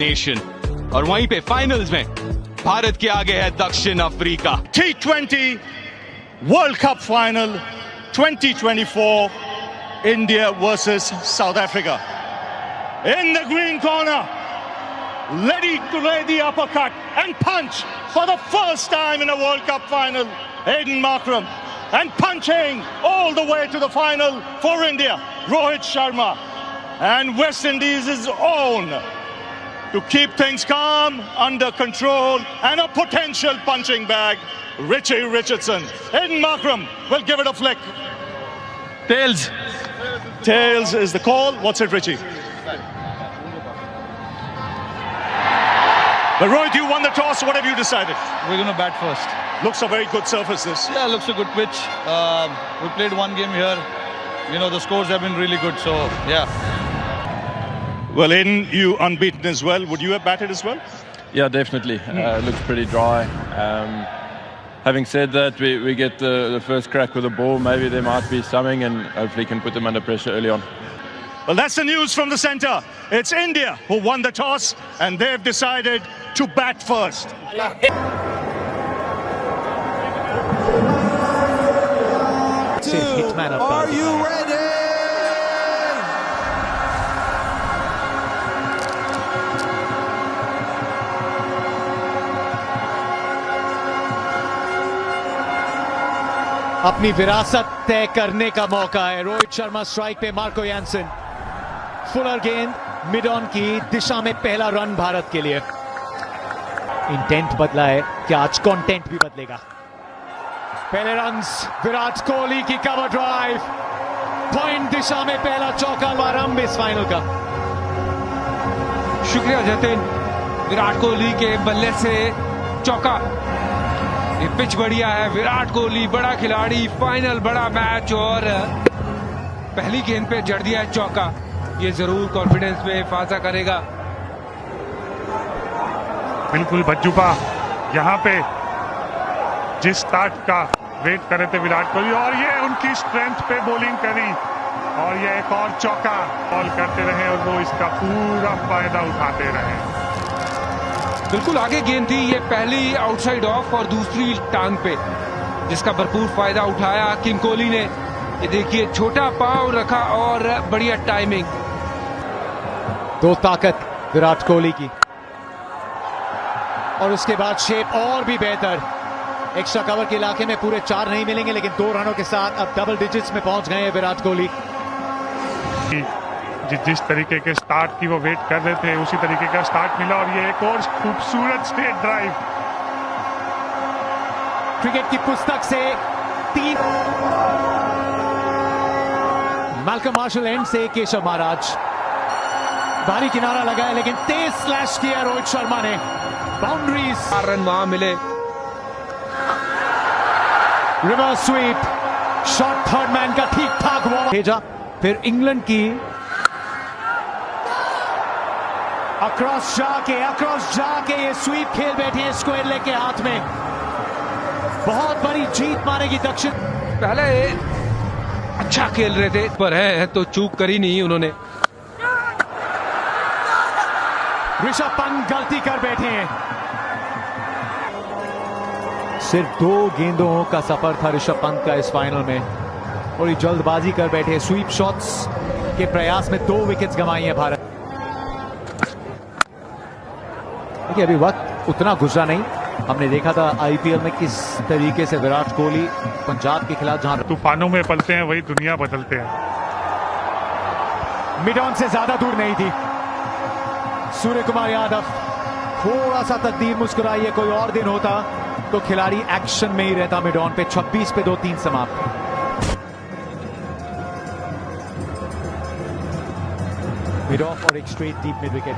Nation. और वहीं पे फाइनल्स में भारत के आगे है दक्षिण Africa. T20 World Cup Final 2024, India versus South Africa. In the green corner, ready to lay the uppercut and punch for the first time in a World Cup final, Aiden Markram. And punching all the way to the final for India, Rohit Sharma. And West Indies' own, to keep things calm, under control, and a potential punching bag, Richie Richardson. Aiden Markram will give it a flick. Tails. Tails is the call. What's it, Richie? But Rohit, you won the toss. What have you decided? We're going to bat first. Looks a very good surface, this. Yeah, looks a good pitch. We played one game here. You know, the scores have been really good. So, yeah. Well, Aiden, you unbeaten as well. Would you have batted as well? Yeah, definitely. Looks pretty dry. Having said that, we get the first crack with the ball. Maybe there might be something, and hopefully can put them under pressure early on. Well, that's the news from the centre. It's India who won the toss, and they've decided to bat first. Are you ready? अपनी विरासत तय करने का मौका है। Rohit Sharma strike पे, Marco Jansen Fuller गेंद mid on की दिशा में, पहला रन भारत के लिए। इंटेंट बदला है, क्या आज कंटेंट भी बदलेगा? पहले रन्स विराट कोहली की कवर ड्राइव, पॉइंट दिशा में पहला चौका, आरंभ इस फाइनल का। शुक्रिया जतिन, विराट कोहली के बल्ले से चौका। ये पिच बढ़िया है, विराट कोहली बड़ा खिलाड़ी, फाइनल बड़ा मैच, और पहली गेंद पे जड़ दिया है चौका। ये जरूर कॉन्फिडेंस में इजाफा करेगा। बिल्कुल बज्जूबा, यहाँ पे जिस स्टार्ट का वेट कर रहे थे विराट कोहली, और ये उनकी स्ट्रेंथ पे बॉलिंग करी, और ये एक और चौका बॉल करते रहे, और वो इसका पूरा फायदा उठाते रहे। बिल्कुल आगे गेंद थी, ये पहली आउटसाइड ऑफ और दूसरी टांग पे, जिसका भरपूर फायदा उठाया किंग कोहली ने। ये देखिए, छोटा पांव रखा और बढ़िया टाइमिंग। दो ताकत विराट कोहली की, और उसके बाद शेप और भी बेहतर। एक्स्ट्रा कवर के इलाके में पूरे 4 नहीं मिलेंगे, लेकिन 2 रनों के साथ अब डबल डिजिट्स में पहुंच गए हैं विराट कोहली। जिस तरीके के स्टार्ट की वो वेट कर रहे थे, उसी तरीके का स्टार्ट मिला, और ये एक और खूबसूरत स्ट्रेट ड्राइव। क्रिकेट की पुस्तक से 3। मैल्कम मार्शल एंड से केशव महाराज, भारी किनारा लगाया, लेकिन तेज स्लैश किया रोहित शर्मा ने। बाउंड्रीज, 4 रन वहां मिले। Reverse sweep, shot third man का ठीक ठाक भेजा। फिर इंग्लैंड की अक्रॉस जाके ये स्वीप खेल बैठी है स्क्वायर लेग के हाथ में। बहुत बड़ी जीत मानेगी दक्षिण। पहले अच्छा खेल रहे थे, पर है तो चूक करी नहीं उन्होंने। ऋषभ पंत गलती कर बैठे हैं। सिर्फ 2 गेंदों का सफर था ऋषभ पंत का इस फाइनल में, और ये जल्दबाजी कर बैठे। स्वीप शॉट्स के प्रयास में 2 विकेट्स गंवाई है भारत। देखिए, अभी वक्त उतना गुजरा नहीं। हमने देखा था आईपीएल में किस तरीके से विराट कोहली पंजाब के खिलाफ, जहां तूफानों में पलते हैं, वही दुनिया बदलते हैं। मिड ऑन से ज्यादा दूर नहीं थी। सूर्य कुमार यादव, थोड़ा सा तकदीर मुस्कुराई है। कोई और दिन होता तो खिलाड़ी एक्शन में ही रहता। मिड ऑन पे 26 पे 2-3 समाप्त। मिड ऑफ और एक straight deep mid wicket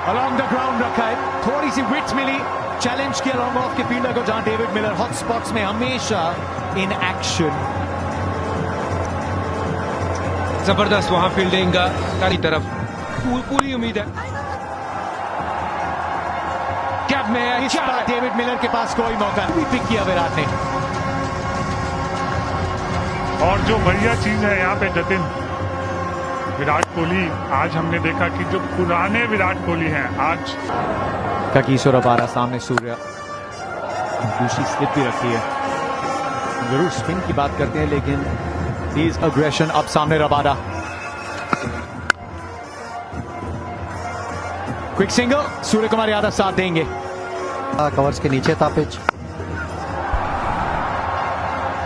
along the ground रखा है। थोड़ी सी विड्थ मिली, चैलेंज किया लॉन्ग ऑफ के फील्डर को, जहां डेविड मिलर हॉट स्पॉट्स में हमेशा इन एक्शन। जबरदस्त वहां फील्डिंग की तरफ, पूरी उम्मीद है। कैप में इस बार डेविड मिलर के पास कोई मौका नहीं, पिक किया विराट ने। और जो बढ़िया चीज है यहाँ पे जतिन, विराट कोहली, आज हमने देखा कि जो पुराने विराट कोहली हैं, आज कागिसो रबाडा सामने सूर्य, दूसरी स्लिप भी रखी है। जरूर स्पिन की बात करते हैं लेकिन तेज अग्रेशन। अब सामने रबाडा, क्विक सिंगल, सूर्य कुमार यादव साथ देंगे। कवर्स के नीचे था पिच।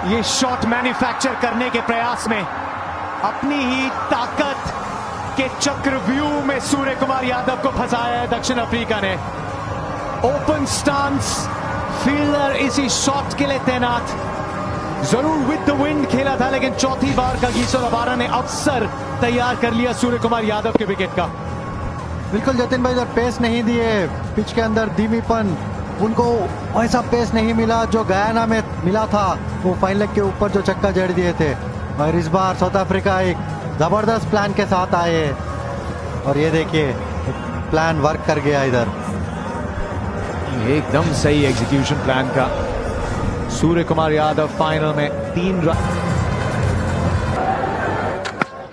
ये शॉट मैन्युफैक्चर करने के प्रयास में अपनी ही ताकत के चक्रव्यूह में सूर्य कुमार यादव को फंसाया है दक्षिण अफ्रीका ने। ओपन स्टांस, फील्डर इसी शॉट के लिए तैनात। जरूर विद द विंड खेला था लेकिन चौथी बार कागिसो रबाडा ने अवसर तैयार कर लिया सूर्य कुमार यादव के विकेट का। बिल्कुल जतिन भाई, इधर पेस नहीं दिए, पिच के अंदर धीमीपन, उनको ऐसा पेस नहीं मिला जो गयाना में मिला था। वो फाइन लेग के ऊपर जो छक्का जड़ दिए थे। और इस बार साउथ अफ्रीका एक जबरदस्त प्लान के साथ आए और ये देखिए प्लान वर्क कर गया इधर। एकदम सही एग्जीक्यूशन प्लान का। सूर्य कुमार यादव फाइनल में 3 रन।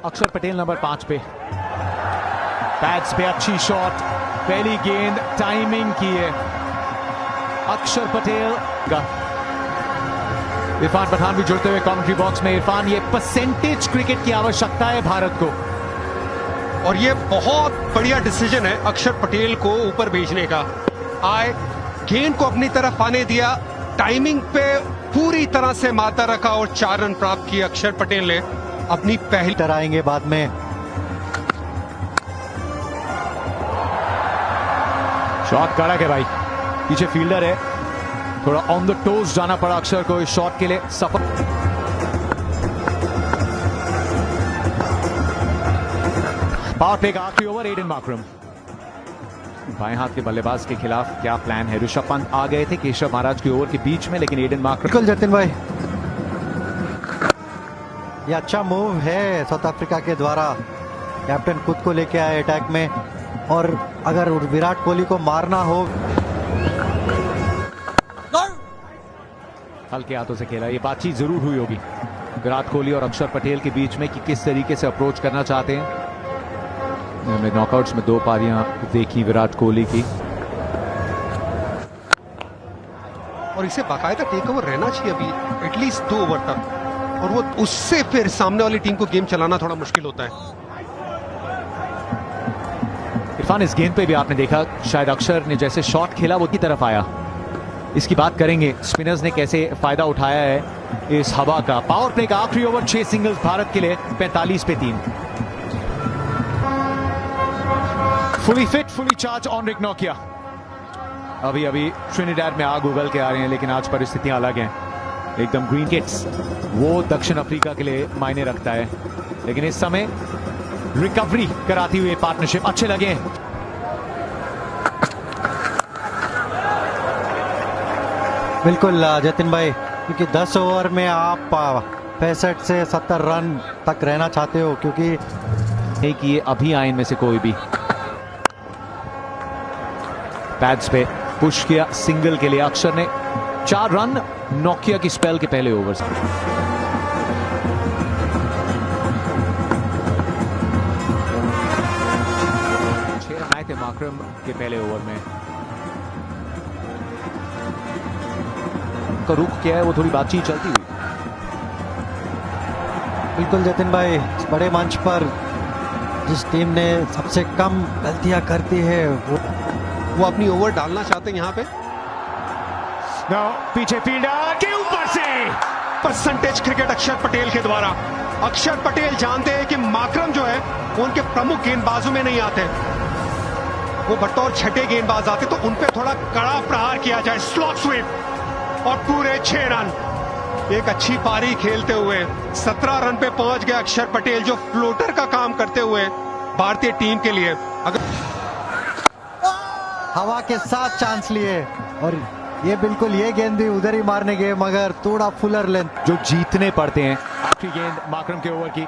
अक्षर पटेल नंबर 5 पे, पैड्स पे अच्छी शॉट, पहली गेंद टाइमिंग की है अक्षर पटेल का। इरफान पठान भी जुड़ते हुए कमेंट्री बॉक्स में। इरफान, ये परसेंटेज क्रिकेट की आवश्यकता है भारत को, और ये बहुत बढ़िया डिसीजन है अक्षर पटेल को ऊपर भेजने का। आए, गेंद को अपनी तरफ आने दिया, टाइमिंग पे पूरी तरह से माता रखा और 4 रन प्राप्त किए अक्षर पटेल ने अपनी पहली। तरह आएंगे बाद में। शॉट कड़क है भाई, पीछे फील्डर है, थोड़ा ऑन द टोज जाना पड़ा अक्षर को इस शॉट के लिए। सफल पावर प्ले का आखिरी ओवर, एडन मार्करम। बाएं हाथ के बल्लेबाज के खिलाफ क्या प्लान है? ऋषभ पंत आ गए थे केशव महाराज के ओवर के बीच में, लेकिन एडन मार्करम। बिल्कुल जतिन भाई, ये अच्छा मूव है साउथ अफ्रीका के द्वारा। कैप्टन खुद को लेके आए अटैक में, और अगर विराट कोहली को मारना हो। हल्के हाथों से खेला, ये बातचीत जरूर हुई होगी विराट कोहली और अक्षर पटेल के बीच में कि किस तरीके से अप्रोच करना चाहते हैं। हमने नॉकआउट्स में 2 पारियां देखी विराट कोहली की, और इसे बाकायदा टेक ओवर रहना चाहिए अभी एटलीस्ट 2 ओवर तक, और वो उससे फिर सामने वाली टीम को गेम चलाना थोड़ा मुश्किल होता है। इरफान, इस गेंद पे भी आपने देखा शायद अक्षर ने जैसे शॉट खेला वो की तरफ आया। इसकी बात करेंगे स्पिनर्स ने कैसे फायदा उठाया है इस हवा का। पावर प्ले का आखिरी ओवर, 6 सिंगल्स भारत के लिए, 45 पे 3। Fully fit, fully charge on Rick Nokia. अभी अभी ट्रिनिडाड में आग उगल के आ रहे हैं, लेकिन आज परिस्थितियां अलग हैं। एकदम ग्रीन किट्स वो दक्षिण अफ्रीका के लिए मायने रखता है, लेकिन इस समय रिकवरी कराती हुई पार्टनरशिप अच्छे लगे हैं। बिल्कुल जतिन भाई, क्योंकि 10 ओवर में आप 65 से 70 रन तक रहना चाहते हो, क्योंकि नहीं कि ये अभी आए इनमें से कोई भी। पैड्स पे पुश किया सिंगल के लिए अक्षर ने, 4 रन नोकिया की स्पेल के पहले ओवर से। 6 रन आए थे मार्करम के पहले ओवर में। का रुख क्या है वो थोड़ी बातचीत चलती हुई। बिल्कुल जतिन भाई, इस बड़े मंच पर जिस टीम ने सबसे कम गलतियां करती है वो अपनी ओवर डालना चाहते हैं यहाँ पे। पीछे फील्डर के ऊपर से परसेंटेज क्रिकेट अक्षर पटेल के द्वारा। अक्षर पटेल जानते हैं कि मार्करम जो है वो उनके प्रमुख गेंदबाजों में नहीं आते, वो बतौर छठे गेंदबाज आते, तो उन पे थोड़ा कड़ा प्रहार किया जाए, स्लॉट स्वीप, और पूरे 6 रन। एक अच्छी पारी खेलते हुए 17 रन पे पहुंच गया अक्षर पटेल, जो फ्लोटर का काम करते हुए भारतीय टीम के लिए। अगर हवा के साथ चांस लिए, और ये बिल्कुल ये गेंद भी उधर ही मारने गए, मगर थोड़ा फुलर लेंथ जो जीतने पड़ते हैं। आखिरी गेंद मार्करम के ओवर की,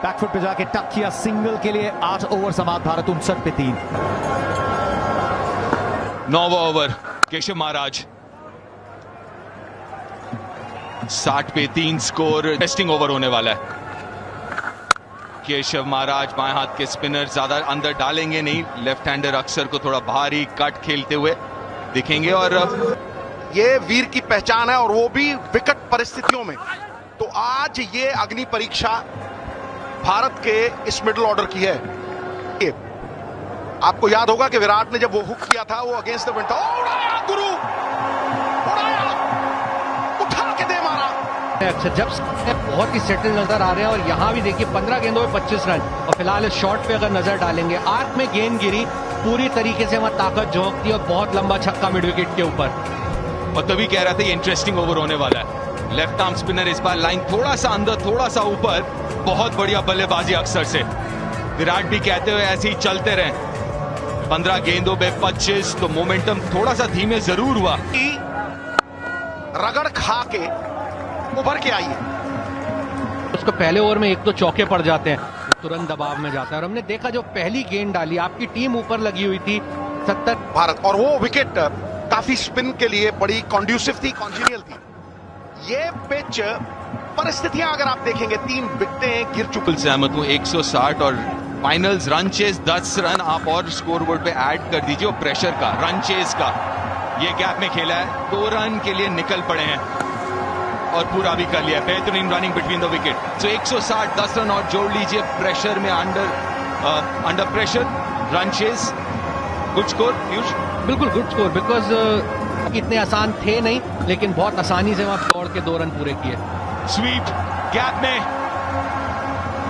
बैकफुट पे जाके टक किया सिंगल के लिए। 8 ओवर समाप्त, भारत 59 पे 3। 9वां ओवर, केशव महाराज 60 पे 3 स्कोर। टेस्टिंग ओवर होने वाला है। केशव महाराज बाएं हाथ के स्पिनर ज्यादा अंदर डालेंगे नहीं, लेफ्ट हैंडर अक्षर को थोड़ा भारी कट खेलते हुए दिखेंगे और ये वीर की पहचान है और वो भी विकट परिस्थितियों में। तो आज ये अग्नि परीक्षा भारत के इस मिडिल ऑर्डर की है। आपको याद होगा कि विराट ने जब वो हुक किया था वो अगेंस्ट द विंड था। उड़ाया गुरु, उड़ाया, उठा के दे मारा। अच्छा, जब बहुत ही सेटल नजर आ रहे हैं और यहाँ भी देखिए 15 गेंदों में 25 रन और फिलहाल इस शॉट पे अगर नजर डालेंगे आर्क में गेंद गिरी, पूरी तरीके से वहां ताकत झोंकती और बहुत लंबा छक्का मिड विकेट के ऊपर। और तभी कह रहा था ये इंटरेस्टिंग ओवर होने वाला है। लेफ्ट आर्म स्पिनर इस बार लाइन थोड़ा सा अंदर थोड़ा सा ऊपर, बहुत बढ़िया बल्लेबाजी अक्षर से। विराट भी कहते हुए ऐसे ही चलते रहे। 15 गेंदों में 25, तो मोमेंटम थोड़ा सा धीमे जरूर हुआ। रगड़ खा के उभर के आई है। उसको पहले ओवर में एक तो चौके पड़ जाते हैं, तुरंत दबाव में जाता है। और हमने देखा जो पहली गेंद डाली, आपकी टीम ऊपर लगी हुई थी 70 भारत, और वो विकेट काफी स्पिन के लिए बड़ी कॉन्ड्यूसिव थी, कॉन्जीनियल थी। ये पिच परिस्थितियां अगर आप देखेंगे 3 विकेटें गिर चुकी। सहमत हूं, 160 और फाइनल्स रन चेस 10 रन आप और स्कोरबोर्ड पे ऐड कर दीजिए। और प्रेशर का रन चेस का ये गैप में खेला है, 2 रन के लिए निकल पड़े हैं और पूरा भी कर लिया। बेहतरीन running between the wicket. So 160 10 run और जोड़ लीजिए प्रेशर में, under pressure run chase. Good score Piyush. बिल्कुल गुड स्कोर, बिकॉज इतने आसान थे नहीं, लेकिन बहुत आसानी से वहां दौड़ के 2 रन पूरे किए। स्वीप गैप में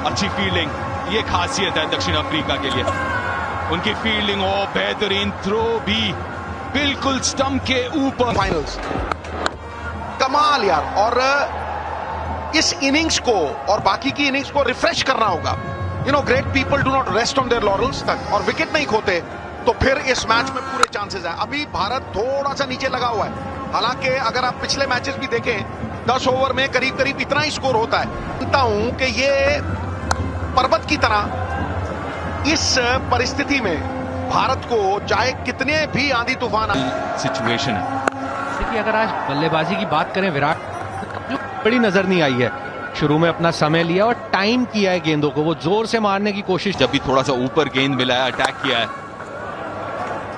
अच्छी फील्डिंग, ये खासियत है दक्षिण अफ्रीका के लिए। उनकी फील्डिंग हो, बेहतरीन थ्रो भी बिल्कुल स्टंप के ऊपर। फाइनल्स कमाल यार। और इस इनिंग्स को और बाकी की इनिंग्स को रिफ्रेश करना होगा। You know, great people do not rest on their laurels तक, और विकेट नहीं खोते तो फिर इस मैच में पूरे चांसेस हैं। अभी भारत थोड़ा सा नीचे लगा हुआ है, हालांकि अगर आप पिछले मैचेस भी देखें 10 ओवर में करीब करीब इतना ही स्कोर होता है। मानता हूं कि ये पर्वत की तरह इस परिस्थिति में भारत को चाहे कितने भी आंधी तूफान सिचुएशन है। देखिए, अगर आज बल्लेबाजी की बात करें, विराट जो बड़ी नजर नहीं आई है। शुरू में अपना समय लिया और टाइम किया है गेंदों को, वो जोर से मारने की कोशिश। जब भी थोड़ा सा ऊपर गेंद मिला है, अटैक किया है।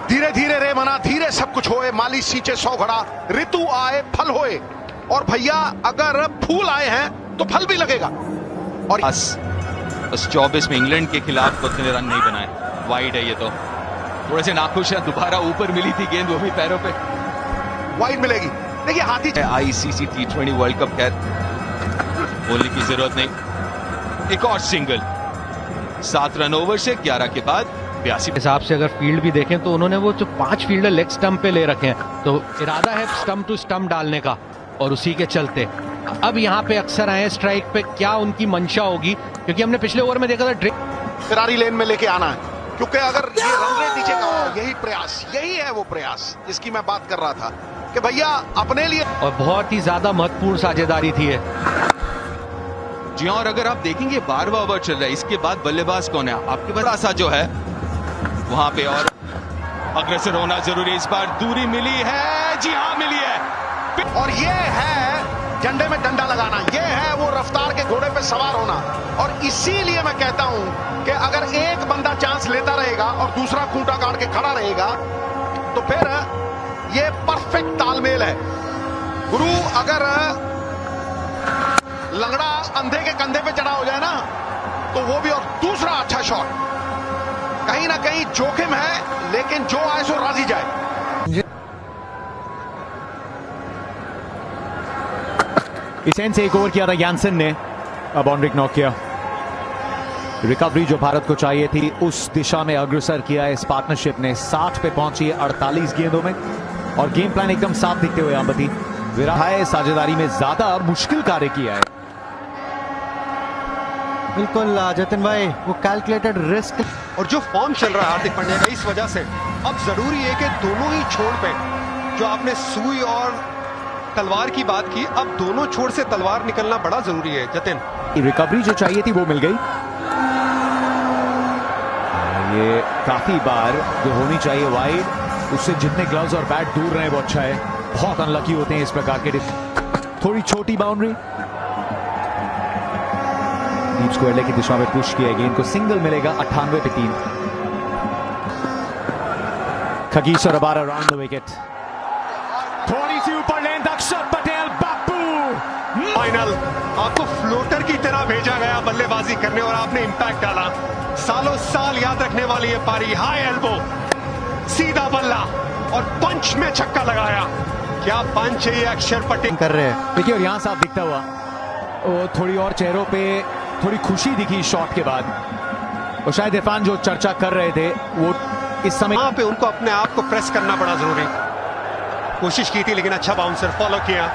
धीरे धीरे रे मना, धीरे सब कुछ होए, माली सींचे 100 घड़ा, ऋतु आए फल होए। और भैया अगर फूल आए हैं तो फल भी लगेगा। और बस 24 में इंग्लैंड के खिलाफ उतने रन नहीं बनाए, वाइड है ये तो। थोड़े से नाखुश है, दोबारा ऊपर मिली थी गेंद, वो भी पैरों पे। वाइड मिलेगी। देखिए हाथी आईसीसी T20 वर्ल्ड कप, खैर बोलने की जरूरत नहीं। एक और सिंगल 7 रन ओवर से 11 के बाद 82 हिसाब से अगर फील्ड भी देखें तो उन्होंने वो जो 5 फील्डर लेग स्टंप पे ले रखे हैं, तो इरादा है स्टंप टू स्टंप डालने का, और उसी के चलते अब यहाँ पे अक्सर आए स्ट्राइक पे। क्या उनकी मंशा होगी, क्योंकि हमने पिछले ओवर में देखा था फिरारी लेन में लेके आना है, क्योंकि अगर ये रन रेट नीचे का, यही प्रयास, यही है वो प्रयास जिसकी मैं बात कर रहा था कि भैया अपने लिए। और बहुत ही ज्यादा महत्वपूर्ण साझेदारी थी है। जी और अगर आप देखेंगे 12वां ओवर चल रहा है, इसके बाद बल्लेबाज कौन है आपके पास? आशा जो है वहां पे, और अग्रसर होना जरूरी। इस बार दूरी मिली है, जी हाँ मिली है। और ये है झंडे में डंडा लगाना, ये है वो रफ्तार के घोड़े पे सवार होना। और इसीलिए मैं कहता हूं कि अगर एक बंदा चांस लेता रहेगा और दूसरा खूंटा काट के खड़ा रहेगा तो फिर ये परफेक्ट तालमेल है। गुरु अगर लंगड़ा अंधे के कंधे पे चढ़ा हो जाए ना तो वो भी, और दूसरा अच्छा शॉट, कहीं ना कहीं जोखिम है, लेकिन जो आए सो राजी जाए। इस एंड से एक ओवर किया था यानसन ने, अब ऑन रिक नॉक किया। रिकवरी जो भारत को चाहिए थी उस दिशा में अग्रसर किया इस पार्टनरशिप ने। 60 पे पहुंची है 48 गेंदों में, और गेम प्लान एकदम साफ दिखते हुए अंबती विराट साझेदारी में ज्यादा मुश्किल कार्य किया है। बिल्कुल जतिन भाई, वो कैलकुलेटेड रिस्क। और जो फॉर्म चल रहा है हार्दिक पांड्या का, इस वजह से अब जरूरी है कि दोनों ही छोर पे, जो आपने सुई और तलवार की बात की, अब दोनों छोर से तलवार निकलना बड़ा जरूरी है। जतिन, रिकवरी जो चाहिए थी वो मिल गई। ये काफी बार जो होनी चाहिए वाइड, उससे जितने ग्लव्स और बैट दूर रहे वो अच्छा है। बहुत अनलकी होते हैं इस प्रकार के, थोड़ी छोटी बाउंड्री। डीप स्क्वायर की दिशा में पुश किया, गेंद को सिंगल मिलेगा 98 पे 3। खगीश और अबार अराउंड द विकेट, थोड़ी सी ऊपर लेंथ, अक्षर पटेल बापू फाइनल। आपको फ्लोटर की तरह भेजा गया बल्लेबाजी करने और आपने इंपैक्ट डाला। सालों साल याद रखने वाली ये पारी, हाई एल्बो, सीधा बल्ला और पंच में छक्का लगाया। क्या पंच है ये अक्षर पटेल कर रहे हैं। देखिए, और यहां साफ दिखता हुआ, और थोड़ी और चेहरों पे थोड़ी खुशी दिखी शॉट के बाद, और शायद इरफान जो चर्चा कर रहे थे वो इस समय वहां पे उनको अपने आप को प्रेस करना बड़ा जरूरी, कोशिश की थी लेकिन अच्छा बाउंसर फॉलो किया।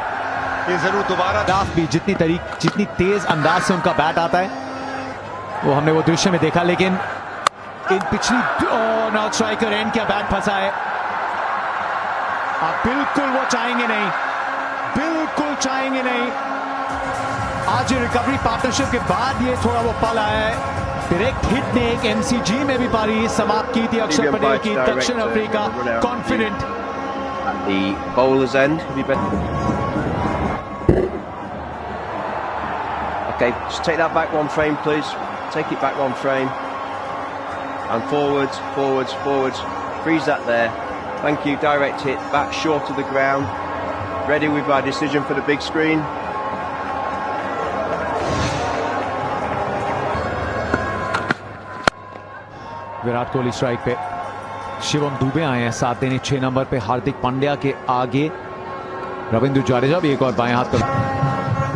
ये जरूर दोबारा भी जितनी तेज अंदाज से उनका बैट आता है वो हमने वो दृश्य में देखा, लेकिन इन पिछली नॉट स्ट्राइकर एंड क्या बैट फंसा है। आप बिल्कुल वो चाहेंगे नहीं, बिल्कुल चाहेंगे नहीं। आज रिकवरी पार्टनरशिप के बाद ये थोड़ा वो पल आया है। डायरेक्ट हिट ने एक एमसीजी में भी पारी समाप्त की थी अक्षर पटेल की। दक्षिण Africa confident. The bowler's end. Okay, just take that back one frame, please. Take it back one frame. And forwards, forwards, forwards. Freeze that there. Thank you. Direct hit back short of the ground. Ready with my decision for the big screen. Virat Kohli strike पे, शिवम दुबे आए हैं साथ देने 6 number पे। हार्दिक पांड्या के आगे रविंद्र जडेजा भी एक और बाएं हाथ पर।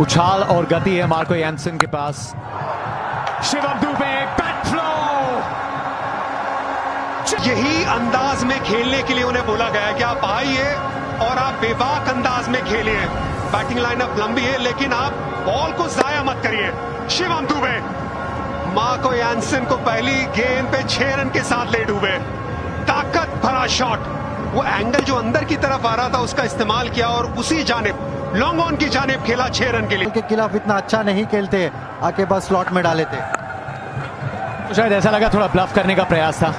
उछाल और गति है मार्को यानसन के पास। Shivam Dube, bat flow. यही अंदाज में खेलने के लिए उन्हें बोला गया कि आप आइए और आप बेबाक अंदाज में खेलिए। बैटिंग लाइनअप लंबी है लेकिन आप बॉल को जाया मत करिए। शिवम दुबे मार्को यानसन को पहली गेंद पे 6 रन के साथ ले डूबे। ताकत भरा शॉट, वो एंगल जो अंदर की तरफ आ रहा था उसका इस्तेमाल किया और उसी जानिब लॉन्ग ऑन की जानिब खेला 6 रन के लिए। के खिलाफ इतना अच्छा नहीं खेलते, आके बस स्लॉट में डाले थे। तो शायद ऐसा लगा थोड़ा ब्लफ करने का प्रयास था।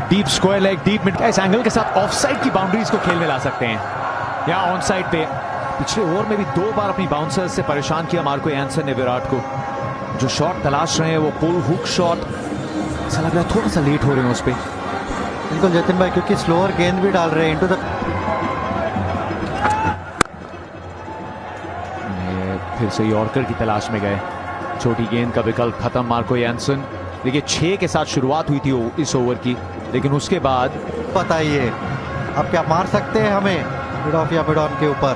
Deep square leg, deep mid, इस एंगल के साथ ऑफ साइड की बाउंड्रीज को खेल में ला सकते हैं। यहाँ ऑन साइड पे पिछले ओवर में भी 2 बार अपनी बाउंसर से परेशान किया मार्को यानसन ने विराट को। जो शॉट तलाश रहे हैं वो पुल हुक शॉट, ऐसा लग रहा है थोड़ा सा लेट हो रहे हैं उस पर। बिल्कुल जतिन भाई, क्योंकि स्लोअर गेंद भी डाल रहे हैं इनटू द। फिर से यॉर्कर की तलाश में गए, छोटी गेंद का विकल्प खत्म मार्को यानसन। देखिए 6 के साथ शुरुआत हुई थी इस ओवर की, लेकिन उसके बाद बताइए आप क्या मार सकते हैं हमें मिड ऑफ या मिड ऑन के ऊपर।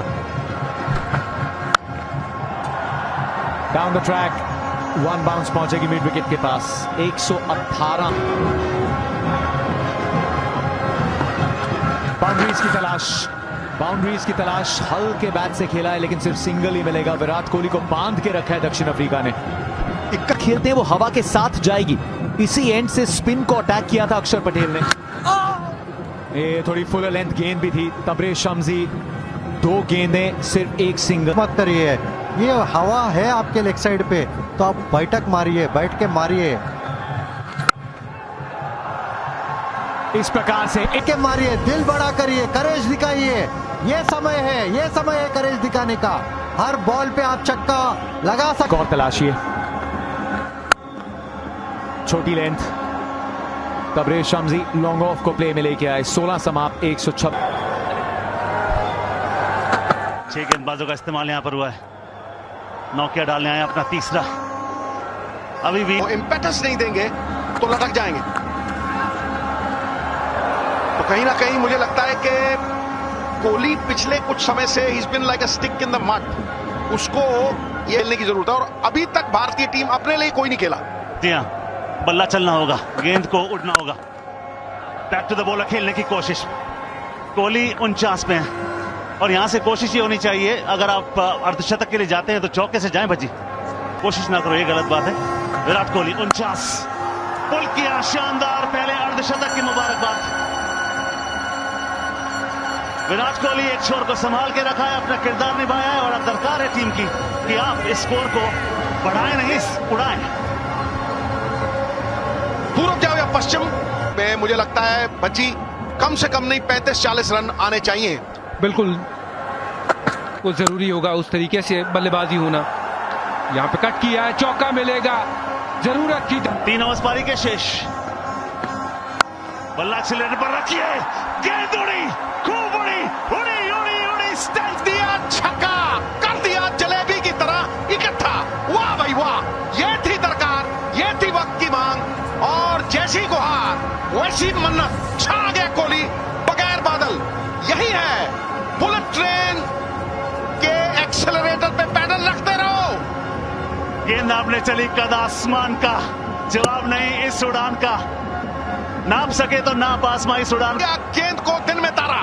डाउन द ट्रैक, 1 बाउंस पहुंचेगी मिड विकेट के पास। 118 बाउंड्रीज की तलाश हल्के बैट से खेला है लेकिन सिर्फ सिंगल ही मिलेगा। विराट कोहली को बांध के रखा है दक्षिण अफ्रीका ने। खेलते हैं वो हवा के साथ जाएगी, इसी एंड से स्पिन को अटैक किया था अक्षर पटेल ने। ये थोड़ी फुल लेंथ गेंद भी थी। तबरेज शम्सी 2 गेंदें सिर्फ 1 सिंगल। मत करिए, ये हवा है आपके लेग साइड पे तो आप बैठक मारिए, बैठ के मारिए। इस प्रकार से एक मारिए, दिल बड़ा करिए, करेज दिखाइए। ये समय है करेज दिखाने का। हर बॉल पे आप छक्का लगा सकते। और तलाशिए, छोटी length, Tabraiz Shamsi long off को प्ले में लेके आए। 16 समाप्त 106। 6 गेंदबाजों का इस्तेमाल यहां पर हुआ है। नौकिया डालने आए अपना तीसरा। अभी भी इम्पेटस नहीं देंगे तो लटक जाएंगे। तो कहीं ना कहीं मुझे लगता है कि कोहली पिछले कुछ समय से ही been like a stick in the mud, उसको ये खेलने की जरूरत है। और अभी तक भारतीय टीम अपने लिए कोई नहीं खेला। जी हाँ, बल्ला चलना होगा, गेंद को उड़ना होगा। बैक टू द बॉलर खेलने की कोशिश। कोहली 49 पे है और यहां से कोशिश ये होनी चाहिए, अगर आप अर्धशतक के लिए जाते हैं तो चौके से जाएं भजी, कोशिश ना करो, ये गलत बात है। विराट कोहली 49 पुल किया, शानदार पहले अर्धशतक की मुबारकबाद। विराट कोहली एक छोर को संभाल के रखा है, अपना किरदार निभाया है और अब दरकार है टीम की कि आप इस स्कोर को बढ़ाएं नहीं उड़ाएं। पूर्व जाओ या पश्चिम में मुझे लगता है बची कम से कम नहीं 35-40 रन आने चाहिए। बिल्कुल वो जरूरी होगा उस तरीके से बल्लेबाजी होना। यहाँ पे कट किया है, चौका मिलेगा जरूरत की। 3 ओवर्स पारी के शेष। बल्ला एक्सीलरेटर पर रखिए, गेंद उड़ी, खूब उड़ी, उड़ी उड़ी उड़ी, स्टैंड दिया, छक्का कर दिया जलेबी की तरह इकट्ठा। वाह भाई वाह, ये थी दरकार, ये थी वक्त की मांग, और जैसी गुहार वैसी मन्नत। छा गया कोहली बगैर बादल। यही है बुलेट ट्रेन के एक्सेलरेटर पे पैडल रखते रहो। गेंद आपने चली कद आसमान का, जवाब नहीं इस उड़ान का। नाप सके तो नाप आसमां इस उड़ान। गेंद को दिन में तारा।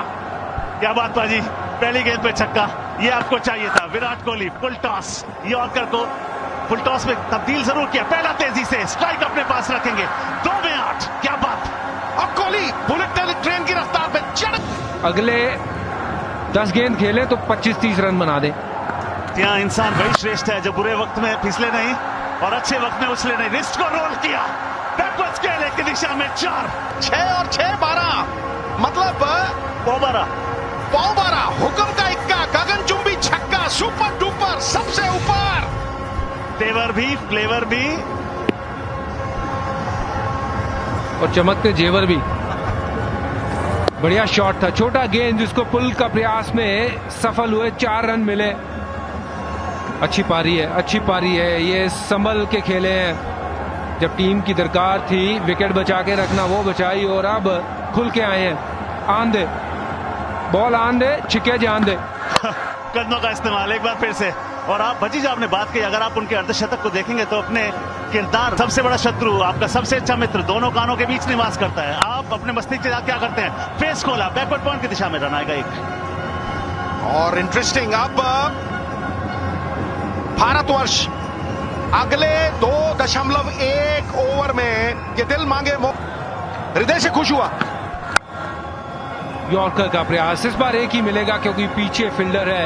क्या बात बाजी, पहली गेंद पे छक्का, ये आपको चाहिए था। Virat Kohli full toss, yorker को फुल टॉस में तब्दील जरूर किया। पहला तेजी से स्ट्राइक अपने पास रखेंगे, 2 में 8। क्या बात। अब कोहली बुलेट ट्रेन की रफ्तार पे चढ़। अगले 10 गेंद खेले तो 25-30 रन बना दे। यहाँ इंसान वही श्रेष्ठ है जो बुरे वक्त में फिसले नहीं और अच्छे वक्त में उछले नहीं। रिस्ट को रोल किया, बैकवर्ड स्केल की दिशा में 4, 6 और 6 12, मतलब 12। हुक्म का इक्का, गगनचुंबी छक्का, सुपर डुपर, सबसे ऊपर। तेवर भी, फ्लेवर भी, और चमकते जेवर भी। बढ़िया शॉट था, छोटा गेंद जिसको पुल का प्रयास में सफल हुए, 4 रन मिले। अच्छी पारी है, अच्छी पारी है। ये संभल के खेले हैं। जब टीम की दरकार थी विकेट बचा के रखना, वो बचाई, और अब खुल के आए हैं। आन दे बॉल, आन दे, छिके जान दे। कदमों का इस्तेमाल एक बार फिर से। और आप भजी जो आपने बात की, अगर आप उनके अर्धशतक को देखेंगे तो अपने किरदार, सबसे बड़ा शत्रु, आपका सबसे अच्छा मित्र, दोनों कानों के बीच निवास करता है। आप अपने मस्तिष्क से क्या करते हैं? फेस खोला, बैकवर्ड पॉइंट की दिशा में रन आएगा 1। और इंटरेस्टिंग, अब भारतवर्ष अगले 2.1 ओवर में ये दिल मांगे हृदय से खुश हुआ। यॉर्कर का प्रयास, इस बार एक ही मिलेगा क्योंकि पीछे फील्डर है।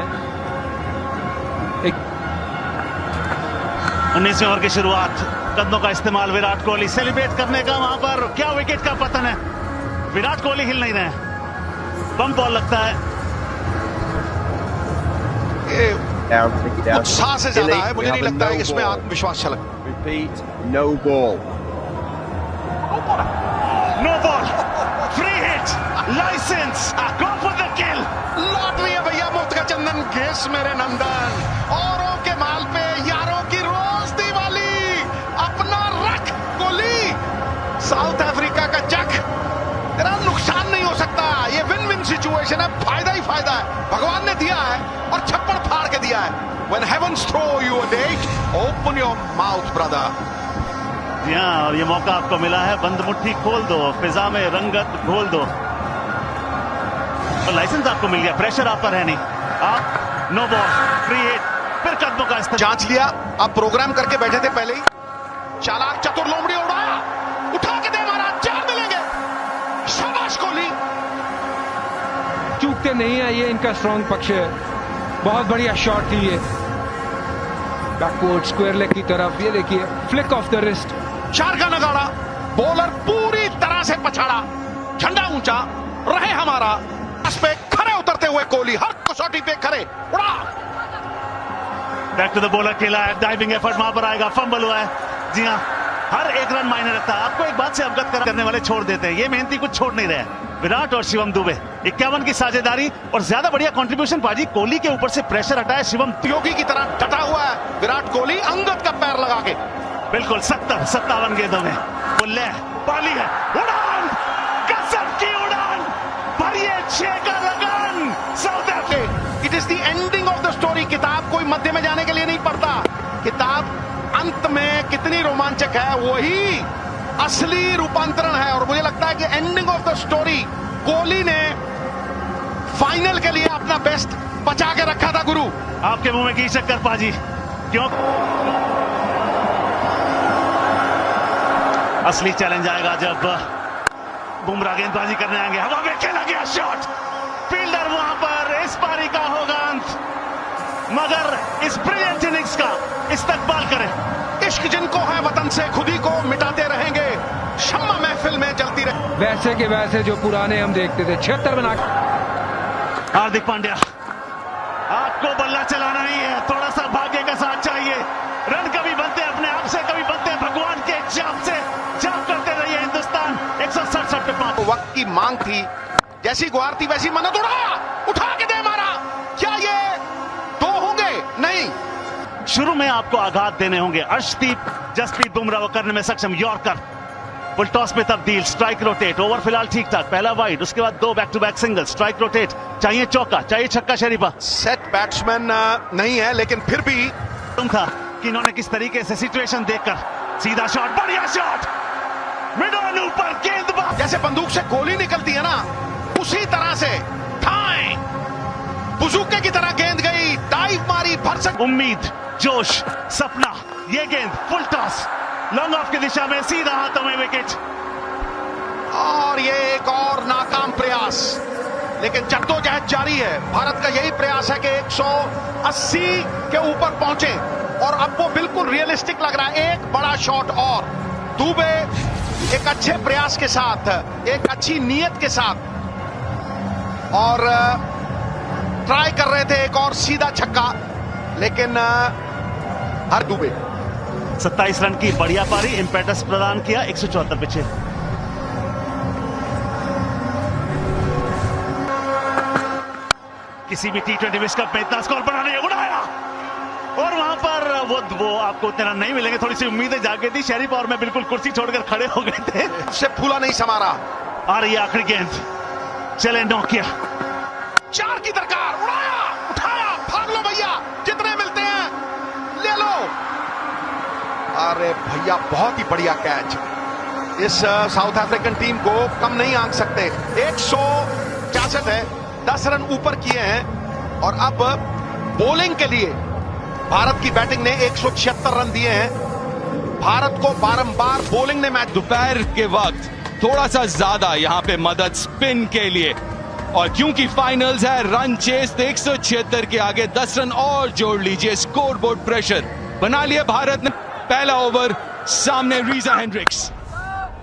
19वें ओवर की शुरुआत, कदमों का इस्तेमाल, विराट कोहली सेलिब्रेट करने का। वहां पर क्या विकेट का पतन है, विराट कोहली हिल नहीं रहे। बम बॉल लगता है, उत्साह से ज्यादा है। मुझे नहीं लगता है कि इसमें आत्मविश्वास छलक। Repeat, no ball. No ball, free hit, license, go for the kill. Lottery है भैया, मुफ्त का चंदन, घेस मेरे नंदन। औरों के माल पे यारों की रोज दिवाली, अपना रख कोहली। साउथ अफ्रीका का जग, तेरा नुकसान नहीं हो सकता। ये विन विन सिचुएशन है, फायदा ही फायदा है। भगवान ने दिया है और छप्पड़ फाड़ के दिया है। When heavens throw you a date, open your mouth, brother. जी हाँ, और ये मौका आपको मिला है, बंद मुट्ठी खोल दो, फिजा में रंगत घोल दो। तो लाइसेंस आपको मिल गया, प्रेशर आप पर है नहीं। आप नो बॉल, फ्री हिट, फिर कदमों का इस्तेमाल। जांच लिया, आप प्रोग्राम करके बैठे थे पहले ही। चालाक चतुर लोमड़ी उड़ाया, उठा के दे मारा, 4 मिलेंगे। शाबाश कोहली। चूकते नहीं है, ये इनका स्ट्रॉन्ग पक्ष है। बहुत बढ़िया शॉट थी ये, बैकवर्ड स्क्वायर लेग की तरफ। ये देखिए, फ्लिक ऑफ द रिस्ट। 4 का नगाड़ा, बॉलर पूरी तरह से पछाड़ा, झंडा ऊंचा रहे हमारा। इस पे खड़े उतरते हुए कोहली, हर कसौटी पे खड़े, उड़ा। बैक टू द बॉलर, खेला है, डाइविंग एफर्ट वहां पर आएगा, फंबल हुआ है। जी हाँ, हर एक रन मायने रखता है। आपको एक बात से अवगत करने वाले छोड़ देते हैं, ये मेहनती कुछ छोड़ नहीं रहे। विराट और शिवम दुबे 51 की साझेदारी, और ज्यादा बढ़िया कंट्रीब्यूशन पाजी, कोहली के ऊपर से प्रेशर हटाया शिवम। योगी की तरह डटा हुआ है विराट कोहली, अंगद का पैर लगा के। बिल्कुल 57 गेंदों में बुल्ले पाली है, उड़ान, गजब की उड़ान, भरिए 6 का लगान। South Africa, it is the ending of the story. किताब कोई मध्य में जाने के लिए नहीं पढ़ता, किताब अंत में कितनी रोमांचक है वही असली रूपांतरण है। और मुझे लगता है कि ending of the story, Kohli ने फाइनल के लिए अपना बेस्ट बचा के रखा था। गुरु, आपके मुंह में घी शक्कर पाजी, क्यों? असली चैलेंज आएगा जब बुमराह गेंदबाजी करने आएंगे। हवा में खेला गया शॉट, फील्डर वहां पर, इस पारी का होगा अंत। मगर इस ब्रिलियंट इनिंग्स का इस्तकबाल करें। इश्क जिनको है वतन से, खुद ही को मिटाते रहेंगे, शम्मा महफिल में जलती रहे। वैसे के वैसे जो पुराने हम देखते थे, 76 बना। हार्दिक पांड्या, आपको बल्ला चलाना ही है, थोड़ा सा भाग्य का साथ चाहिए। रन कभी बनते हैं अपने आप से, कभी बनते हैं भगवान के जाप से। जाप करते रहिए हिंदुस्तान। 167 पे 5। वक्त की मांग थी, जैसी गुहार थी वैसी मन्नत उठा के दे मारा। क्या ये 2 होंगे? नहीं। शुरू में आपको आघात देने होंगे। अर्शदीप, जसप्रीत बुमराह वो करने में सक्षम। यॉर्कर, फुल टॉस में तब्दील, स्ट्राइक रोटेट। ओवर फिलहाल ठीक ठाक, पहला वाइड, उसके बाद 2 back to back single, strike rotate. चाहिए चौका, चाहिए छक्का। शरीफा सेट बैट्समैन नहीं है, लेकिन फिर भी था कि इन्होंने किस तरीके से सिचुएशन देखकर सीधा शॉट, बढ़िया शॉट, मिड ऑन ऊपर, गेंदबाज जैसे बंदूक से गोली निकलती है ना, उसी तरह से ठाई बुजुके की तरह गेंद गई, डाइव मारी, भरसक। उम्मीद, जोश, सपना, ये गेंद फुल टॉस, लॉन्ग ऑफ की दिशा में, सीधा हाथों में विकेट। और ये एक और नाकाम प्रयास, लेकिन जद्दोजहद जारी है। भारत का यही प्रयास है कि 180 के ऊपर पहुंचे, और अब वो बिल्कुल रियलिस्टिक लग रहा है। एक बड़ा शॉट और दुबे एक अच्छे प्रयास के साथ, एक अच्छी नीयत के साथ, और ट्राई कर रहे थे एक और सीधा छक्का, लेकिन हर दुबे 27 रन की बढ़िया पारी, इंपेटस प्रदान किया। 174 पे 6। किसी भी T20 विश्व कप में इतना स्कोर बनाने उड़ाया, और वहां पर वो आपको उतने रन नहीं मिलेंगे। थोड़ी सी उम्मीदें जाग गई थी। शरीफ और मैं बिल्कुल कुर्सी छोड़कर खड़े हो गए थे। उससे फूला नहीं समा रहा। आ रही है आखिरी गेंद, चले नोकिया, 4 की दरकार, उड़ाया, उठाया, भाग लो भैया, जितने मिलते हैं ले लो। अरे भैया, बहुत ही बढ़िया कैच। इस साउथ अफ्रीकन टीम को कम नहीं आंक सकते। 166 है, 10 रन ऊपर किए हैं, और अब बॉलिंग के लिए भारत की बैटिंग ने 176 रन दिए हैं। भारत को बारंबार बॉलिंग ने मैच। दोपहर के वक्त थोड़ा सा ज्यादा यहां पे मदद स्पिन के लिए, और क्योंकि फाइनल्स है, रन चेस 176 के आगे 10 रन और जोड़ लीजिए। स्कोरबोर्ड प्रेशर बना लिए भारत ने। पहला ओवर, सामने रीजा हेंड्रिक्स,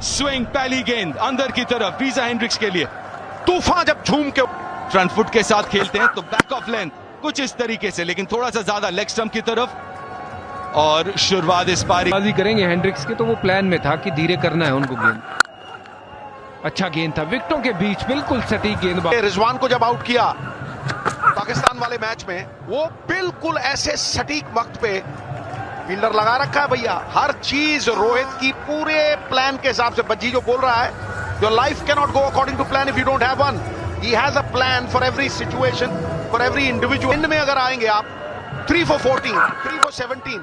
स्विंग, पहली गेंद अंदर की तरफ रीजा हेंड्रिक्स के लिए। तूफान जब झूम के फ्रंट फुट के साथ खेलते हैं तो बैक ऑफ लेंथ कुछ इस तरीके से, लेकिन थोड़ा सा ज्यादा लेग स्टंप की तरफ। और शुरुआत इस पारी करेंगे हेंड्रिक्स के, तो वो प्लान में था कि धीरे करना है उनको गेंद। अच्छा गेंद था, विकेटों के बीच बिल्कुल सटीक गेंद। रिजवान को जब आउट किया पाकिस्तान वाले मैच में, वो बिल्कुल ऐसे सटीक वक्त पे फील्डर लगा रखा है भैया। हर चीज रोहित की पूरे प्लान के हिसाब से। बज्जी जो बोल रहा है, your life can not go according to plan if you don't have one. He has a plan for every situation, for every individual. End में अगर आएंगे आप 3 for 14, 3 for 17।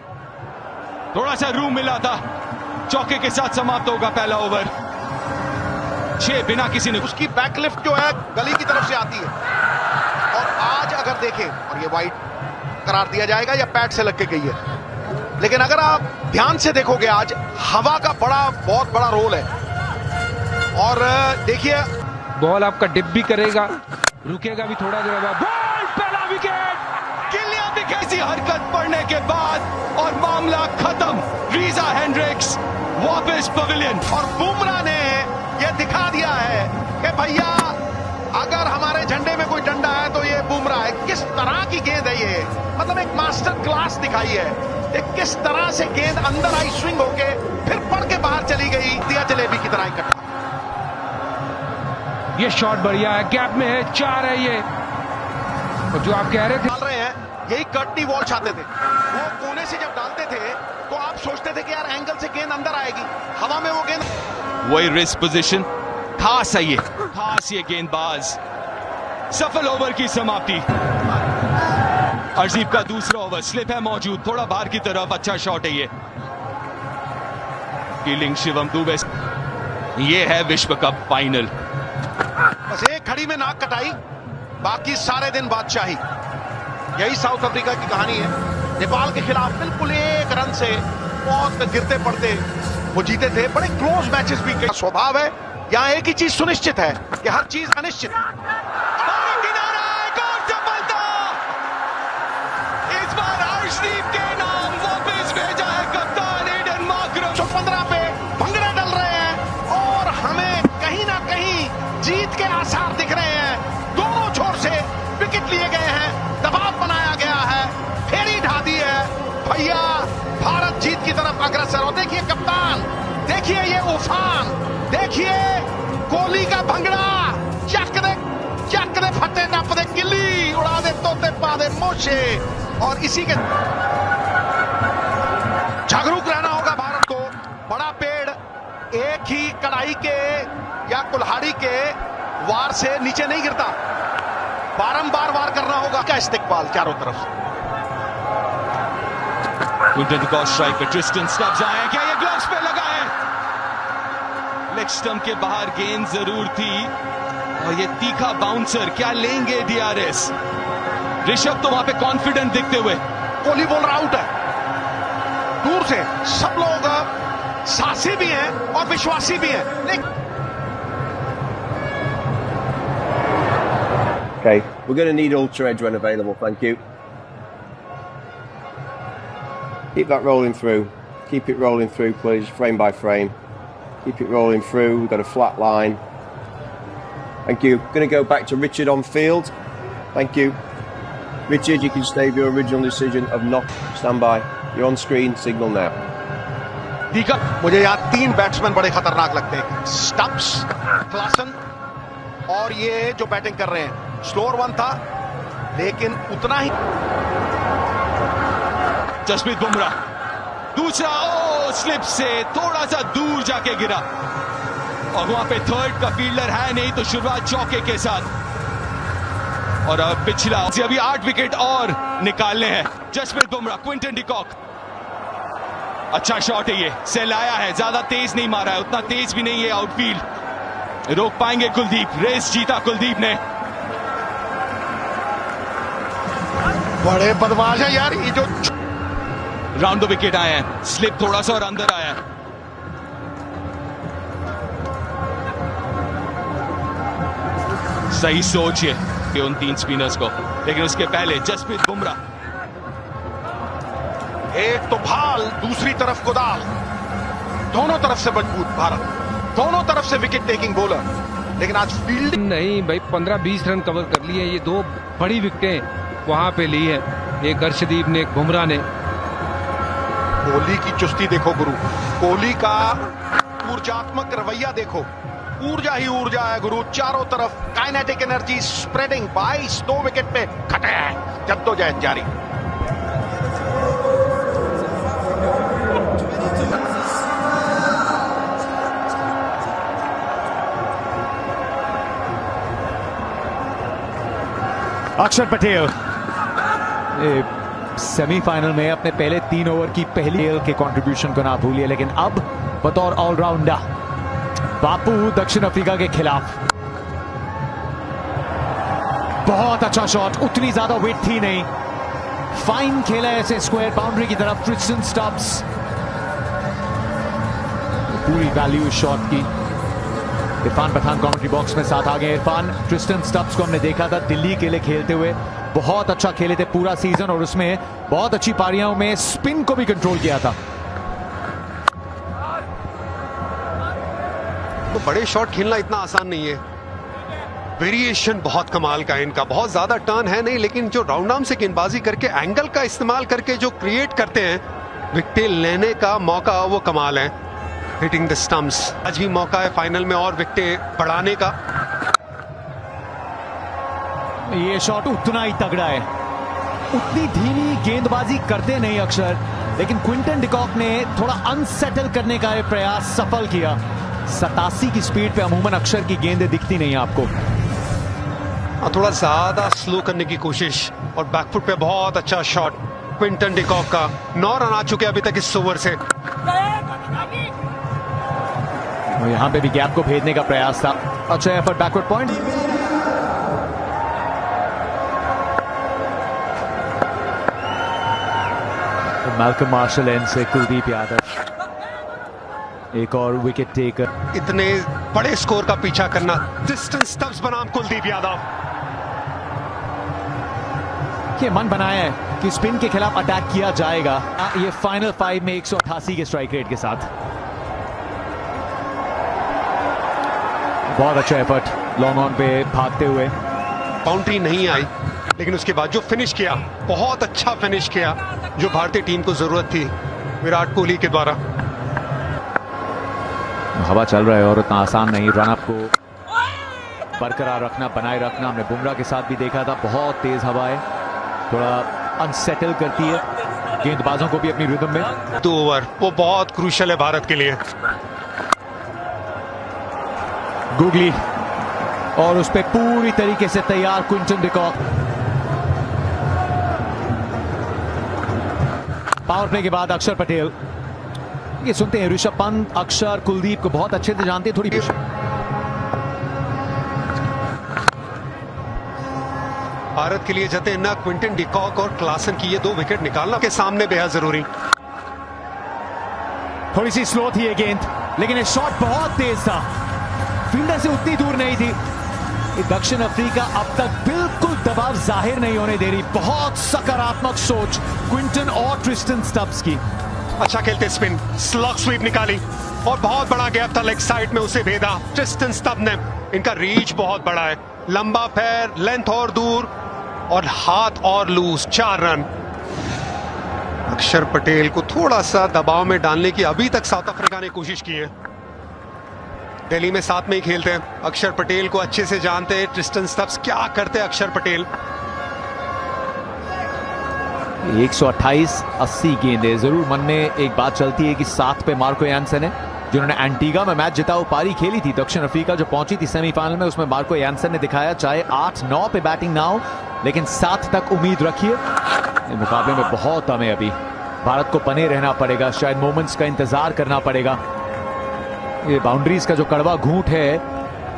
थोड़ा सा रूम मिला था, चौके के साथ समाप्त होगा पहला ओवर। 6 बिना किसी ने। उसकी बैकलिफ्ट जो है गली की तरफ से आती है, और आज अगर देखें, और ये वाइड करार दिया जाएगा या पैड से लग के गई है, लेकिन अगर आप ध्यान से देखोगे आज हवा का बहुत बड़ा रोल है। और देखिए, बॉल आपका डिप भी करेगा, रुकेगा भी थोड़ा देर बाद। बॉल, पहला विकेट। किलियन भी कैसी हरकत पड़ने के बाद, और मामला खत्म। रीजा हेंड्रिक्स वापस पवेलियन। और बुमराह ने यह दिखा दिया है कि भैया, अगर हमारे झंडे में कोई डंडा है तो ये बुमराह है। किस तरह की गेंद है ये, मतलब एक मास्टर क्लास दिखाई है। एक किस तरह से गेंद अंदर आई, स्विंग होके फिर पड़ के बाहर चली गई, दिया जलेबी की तरह इकट्ठा। ये शॉट बढ़िया है, गैप में है, 4 है ये। और जो आप कह रहे थे, डाल रहे हैं, यही कर्टनी वॉल चाहते थे। वो कोने से जब डालते थे तो आप सोचते थे कि यार एंगल से गेंद अंदर आएगी, हवा में वो गेंद। वही रिस्क पोजीशन, खास है ये, खास ये गेंदबाज। सफल ओवर की समाप्ति। अर्जीब का दूसरा ओवर, स्लिप है मौजूद, थोड़ा बाहर की तरफ, अच्छा शॉट है ये। फील्डिंग शिवम दुबे। ये है विश्व कप फाइनल। बस एक घड़ी में नाक कटाई, बाकी सारे दिन बादशाही। यही साउथ अफ्रीका की कहानी है। नेपाल के खिलाफ बिल्कुल 1 रन से बहुत गिरते पड़ते वो जीते थे। बड़े क्लोज मैचेस भी। स्वभाव है, यहां एक ही चीज सुनिश्चित है कि हर चीज अनिश्चित। इस बार अर्शदीप के नाम वापस भेजा है कप्तान एडन मार्करम। 15 पे भंगड़े डल रहे हैं, और हमें कहीं ना कहीं जीत के आसार दिख रहे हैं। दोनों छोर से विकेट लिए गए हैं, दबाव बनाया गया है, फेरी ढा दी है भैया। अग्रसर। और देखिए कप्तान, देखिए ये उफान, देखिए कोहली का भंगड़ा, चक दे फटे नप दे किली, उड़ा दे तोते पा दे मोशे। और इसी के जागरूक रहना होगा भारत को। बड़ा पेड़ एक ही कड़ाई के या कुल्हाड़ी के वार से नीचे नहीं गिरता, बारंबार वार करना होगा का इस्तेकबाल चारों तरफ। क्विंटन डी कॉक स्ट्राइक पे, ट्रिस्टन स्टब्स आए, क्या ये ग्लव्स पे लगा है? लेग स्टंप के बाहर गेंद जरूर थी और ये तीखा बाउंसर, क्या लेंगे डीआरएस? ऋषभ तो वहां पे कॉन्फिडेंट दिखते हुए। कोहली बोल रहा आउट है, दूर से सब लोग साहसी भी हैं और विश्वासी भी हैं। Okay, we're going to need ultra edge when available, thank you. Keep that rolling through. Keep it rolling through, please, frame by frame. Keep it rolling through. We've got a flat line. Thank you. Going to go back to Richard on field. Thank you. Richard, you can stay with your original decision of not stand by. You're on screen, signal now. मुझे यहाँ 3 batsman बड़े खतरनाक लगते हैं, stubs, Klaasen और ये जो batting कर रहे हैं। स्लोअर वन था लेकिन उतना ही। जसप्रीत बुमराह दूसरा, स्लिप से थोड़ा सा दूर जाके गिरा और वहां पे थर्ड का फील्डर है नहीं, तो शुरुआत चौके के साथ। और अब पिछला अभी 8 विकेट और निकालने हैं Jasprit Bumrah. Quinton de Kock, अच्छा शॉट है, ये सेल आया है, ज्यादा तेज नहीं मारा है, उतना तेज भी नहीं है आउटफील्ड। रोक पाएंगे कुलदीप? रेस जीता कुलदीप ने। बड़े बदमाश है यार ये जो। राउंड द विकेट आए हैं, स्लिप थोड़ा सा और अंदर आया है। सही सोच है उन 3 स्पिनर्स को, लेकिन उसके पहले जसप्रीत बुमराह। एक तो भाल, दूसरी तरफ कुदाल, दोनों तरफ से मजबूत भारत, दोनों तरफ से विकेट टेकिंग बॉलर। लेकिन आज फील्ड नहीं भाई, 15-20 रन कवर कर लिए। ये 2 बड़ी विकेटें वहां पे ली है, एक अर्शदीप ने, एक बुमराह ने। कोहली की चुस्ती देखो गुरु, कोहली का ऊर्जात्मक रवैया देखो, ऊर्जा ही ऊर्जा है गुरु, चारों तरफ काइनेटिक एनर्जी स्प्रेडिंग। 2 विकेट पे खटे हैं, जद्दोजहद जारी। अक्षर पटेल सेमीफाइनल में अपने पहले 3 ओवर की पहली के कंट्रीब्यूशन को ना भूलिए, लेकिन अब बतौर ऑलराउंडर बापू दक्षिण अफ्रीका के खिलाफ बहुत अच्छा शॉट, उतनी ज्यादा वेट थी नहीं, फाइन खेला ऐसे स्क्वायर बाउंड्री की तरफ। ट्रिस्टन स्टब्स पूरी वैल्यू शॉट की। इरफान पठान कमेंट्री बॉक्स में साथ आ गए। इरफान, ट्रिस्टन स्टब्स को हमने देखा था दिल्ली के लिए खेलते हुए, बहुत अच्छा खेले थे पूरा सीजन और उसमें बहुत अच्छी पारियों में स्पिन को भी कंट्रोल किया था। तो बड़े शॉट खेलना इतना आसान नहीं है, वेरिएशन बहुत कमाल का है इनका, बहुत ज्यादा टर्न है नहीं, लेकिन जो राउंड आर्म से गेंदबाजी करके एंगल का इस्तेमाल करके जो क्रिएट करते हैं विकेट लेने का मौका, वो कमाल है। हिटिंग द स्टंप्स, आज भी मौका है फाइनल में और विकेट बढ़ाने का। ये शॉट उतना ही तगड़ा है, उतनी धीमी गेंदबाजी करते नहीं अक्षर, लेकिन क्विंटन डी कॉक ने थोड़ा अनसेटल करने का प्रयास सफल किया। 87 की स्पीड पे अमूमन अक्षर की गेंदें दिखती नहीं आपको। थोड़ा ज्यादा स्लो करने की कोशिश और बैकफुट पे बहुत अच्छा शॉट क्विंटन डी कॉक का। 9 रन आ चुके अभी तक इस ओवर से। यहां पे भी गैप को भेजने का प्रयास था, अच्छा effort, backward point. Malcolm martial and से कुलदीप यादव, एक और विकेट टेकर। इतने बड़े स्कोर का पीछा करना, डिस्टेंस स्टब्स बनाम कुलदीप यादव। ये मन बनाया है कि स्पिन के खिलाफ अटैक किया जाएगा। ये फाइनल 5 में 188 के स्ट्राइक रेट के साथ बहुत अच्छा एफर्ट, लॉन्ग ऑन पे भागते हुए। बाउंड्री नहीं आई, लेकिन उसके बाद जो फिनिश किया, बहुत अच्छा फिनिश किया, जो भारतीय टीम को जरूरत थी। विराट कोहली के द्वारा। हवा चल रहा है और उतना आसान नहीं रन अप को बरकरार रखना, बनाए रखना। हमने बुमराह के साथ भी देखा था, बहुत तेज हवा है, थोड़ा अनसेटल करती है गेंदबाजों को भी अपनी रिदम में। 2 ओवर वो बहुत क्रूशियल है भारत के लिए। गुगली और उस पे पूरी तरीके से तैयार क्विंटन डिकॉक। पावर प्ले के बाद अक्षर पटेल, ये सुनते हैं ऋषभ पंत अक्षर कुलदीप को बहुत अच्छे से जानते हैं। थोड़ी भारत के लिए जते न क्विंटन डिकॉक और क्लासन की ये 2 विकेट निकालना के सामने बेहद जरूरी। थोड़ी सी स्लो थी ये गेंद, लेकिन ये शॉट बहुत तेज था, फील्डर से उतनी दूर नहीं थी। दक्षिण अफ्रीका अब तक बिल्कुल दबाव जाहिर नहीं होने दे रही। बहुत सकारात्मक सोच क्विंटन और ट्रिस्टन स्टब्स की। अच्छा खेलते स्पिन, स्लॉग स्वीप निकाली और बहुत बड़ा गैप था लेग साइड में, उसे भेदा ट्रिस्टन स्टब्स ने। इनका रीच बहुत बड़ा है, लंबा पैर, लेंथ और दूर और हाथ और लूज। 4 रन। अक्षर पटेल को थोड़ा सा दबाव में डालने की अभी तक साउथ अफ्रीका ने कोशिश की है। दिल्ली में साथ में ही खेलते हैं, अक्षर पटेल को अच्छे से जानते हैं ट्रिस्टन स्टब्स। क्या करते हैं अक्षर पटेल? 128-80 गेंदें। जरूर मन में एक बात चलती है कि 7 पे मार्को यानसन है, जिन्होंने एंटीगा में मैच जिता, वो पारी खेली थी। दक्षिण अफ्रीका जो पहुंची थी सेमीफाइनल में, उसमें मार्को यानसन ने दिखाया, चाहे 8-9 पे बैटिंग ना हो, लेकिन 7 तक उम्मीद रखिए। मुकाबले में बहुत दम है अभी, भारत को बने रहना पड़ेगा, शायद मोमेंट्स का इंतजार करना पड़ेगा। ये बाउंड्रीज का जो कड़वा घूंट है,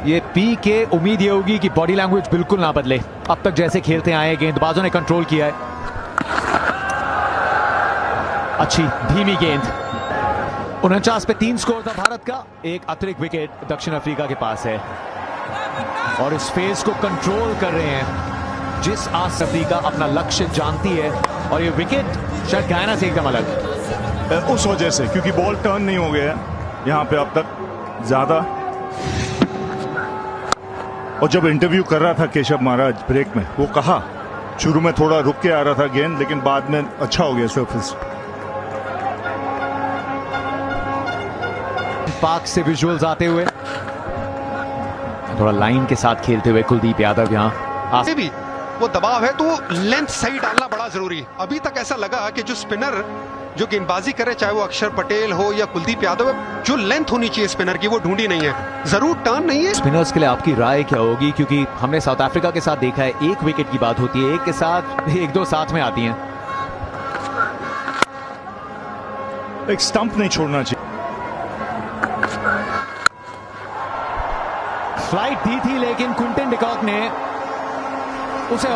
ये पी के उम्मीद ये होगी कि बॉडी लैंग्वेज बिल्कुल ना बदले। अब तक जैसे खेलते आए, गेंदबाजों ने कंट्रोल किया है। अच्छी धीमी गेंद। 49 पे 3 स्कोर था भारत का, एक अतिरिक्त विकेट दक्षिण अफ्रीका के पास है और इस फेज को कंट्रोल कर रहे हैं। जिस आस अफ्रीका अपना लक्ष्य जानती है, और ये विकेट शायद गयाना से एकदम अलग उस वजह से, क्योंकि बॉल टर्न नहीं हो गया है यहाँ पे अब तक ज्यादा। और जब इंटरव्यू कर रहा था केशव महाराज ब्रेक में, वो कहा शुरू में थोड़ा रुक के आ रहा था गेंद, लेकिन बाद में अच्छा हो गया सरफेस। पाक से विजुअल्स आते हुए, थोड़ा लाइन के साथ खेलते हुए कुलदीप यादव यहाँ भी वो दबाव है तो लेंथ सही डालना बड़ा जरूरी है। अभी तक ऐसा लगा कि जो स्पिनर जो गेंदबाजी करे, चाहे वो अक्षर पटेल हो या कुलदीप यादव, जो लेंथ होनी चाहिए स्पिनर की वो ढूंढी नहीं है। जरूर टर्न नहीं है। स्पिनर्स के लिए आपकी राय क्या होगी? क्योंकि हमने साउथ अफ्रीका के साथ देखा है, 1 विकेट की बात होती है, एक के साथ 1-2 साथ में आती हैं। एक स्टंप नहीं छोड़ना चाहिए। फ्लाइट दी थी, लेकिन क्विंटन डिकॉक ने उसे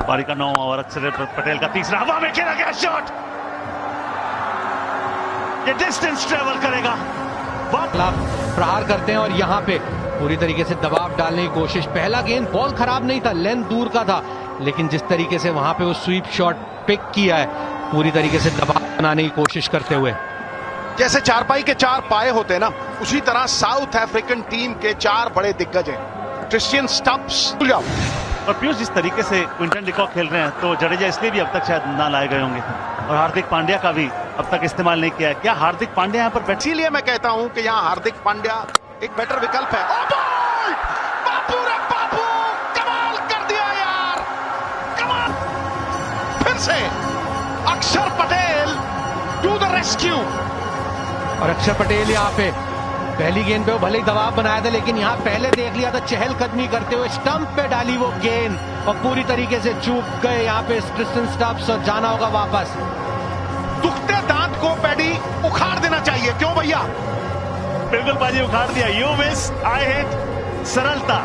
पारी का 9 ओवर, अक्षर पटेल का तीसरा, हवा में खेला गया शॉट, ये डिस्टेंस ट्रेवल करेगा। प्रहार करते हैं और यहाँ पे पूरी तरीके से दबाव डालने की कोशिश। पहला गेंद बॉल खराब नहीं था, लेंथ दूर का था, लेकिन जिस तरीके से वहां पे वो स्वीप शॉट पिक किया है, पूरी तरीके से दबाव बनाने की कोशिश करते हुए। जैसे चारपाई के 4 पाए होते हैं ना, उसी तरह साउथ अफ्रीकन टीम के 4 बड़े दिग्गज हैं। ट्रिस्टन स्टब्स और पीयूष, जिस तरीके से क्विंटन डिकॉक खेल रहे हैं, तो जडेजा इसलिए भी अब तक शायद ना लाए गए होंगे, और हार्दिक पांड्या का भी अब तक इस्तेमाल नहीं किया है। क्या हार्दिक पांड्या यहाँ पर इसीलिए मैं कहता हूं कि यहाँ हार्दिक पांड्या एक बेटर विकल्प है। बापू रे बापू, कमाल कर दिया यार, कमाल। फिर से अक्षर पटेल टू द रेस्क्यू। और अक्षर पटेल यहाँ पे पहली गेंद पे वो भले ही दबाव बनाया था, लेकिन यहाँ पहले देख लिया था चहलकदमी करते हुए, स्टंप पे डाली वो गेंद और पूरी तरीके से चूक गए यहाँ पे ट्रिस्टन स्टब्स, और जाना होगा वापस। दुखते दांत को पैडी उखाड़ देना चाहिए, क्यों भैया? बिल्कुल बाजी, उखाड़ दिया। यू मिस, आई हिट, सरलता।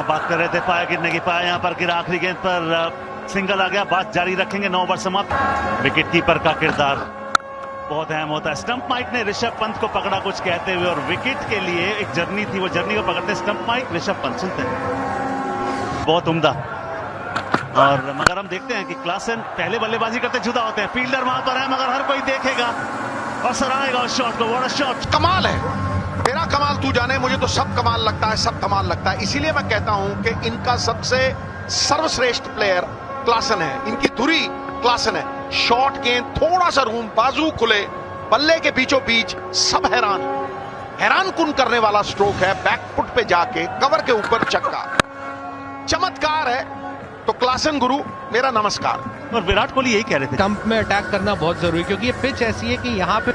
बात कर रहे थे पाया गिरने की, पाया यहाँ पर गिरा, आखिरी गेंद पर सिंगल आ गया। बात जारी रखेंगे, 9 ओवर समाप्त। विकेट कीपर का किरदार बहुत अहम होता है। स्टंप माइक ने ऋषभ पंत को पकड़ा कुछ कहते हुए, और विकेट के लिए एक जर्नी थी, वो जर्नी को पकड़ते स्टंप माइक, ऋषभ पंत सुनते हैं। बहुत उम्दा। और मगर हम देखते हैं कि क्लासन पहले बल्लेबाजी करते जुदा होते हैं, फील्डर वहां पर है, मगर हर कोई देखेगा और सराहेगा उस शॉट को। व्हाट अ शॉट, कमाल है, मेरा कमाल तू जाने, मुझे तो सब कमाल लगता है, सब कमाल लगता है। इसीलिए मैं कहता हूं कि इनका सबसे सर्वश्रेष्ठ प्लेयर क्लासन है, इनकी धुरी क्लासन है। शॉर्ट गेंद, थोड़ा सा रूम, बाजू खुले, बल्ले के बीचों बीच, सब हैरान कुन करने वाला स्ट्रोक है। बैकफुट पे जाके कवर के ऊपर चक्का, चमत्कार है। तो क्लासन गुरु, मेरा नमस्कार। और विराट कोहली यही कह रहे थे, स्टंप में अटैक करना बहुत जरूरी, क्योंकि ये पिच ऐसी है कि यहाँ पे,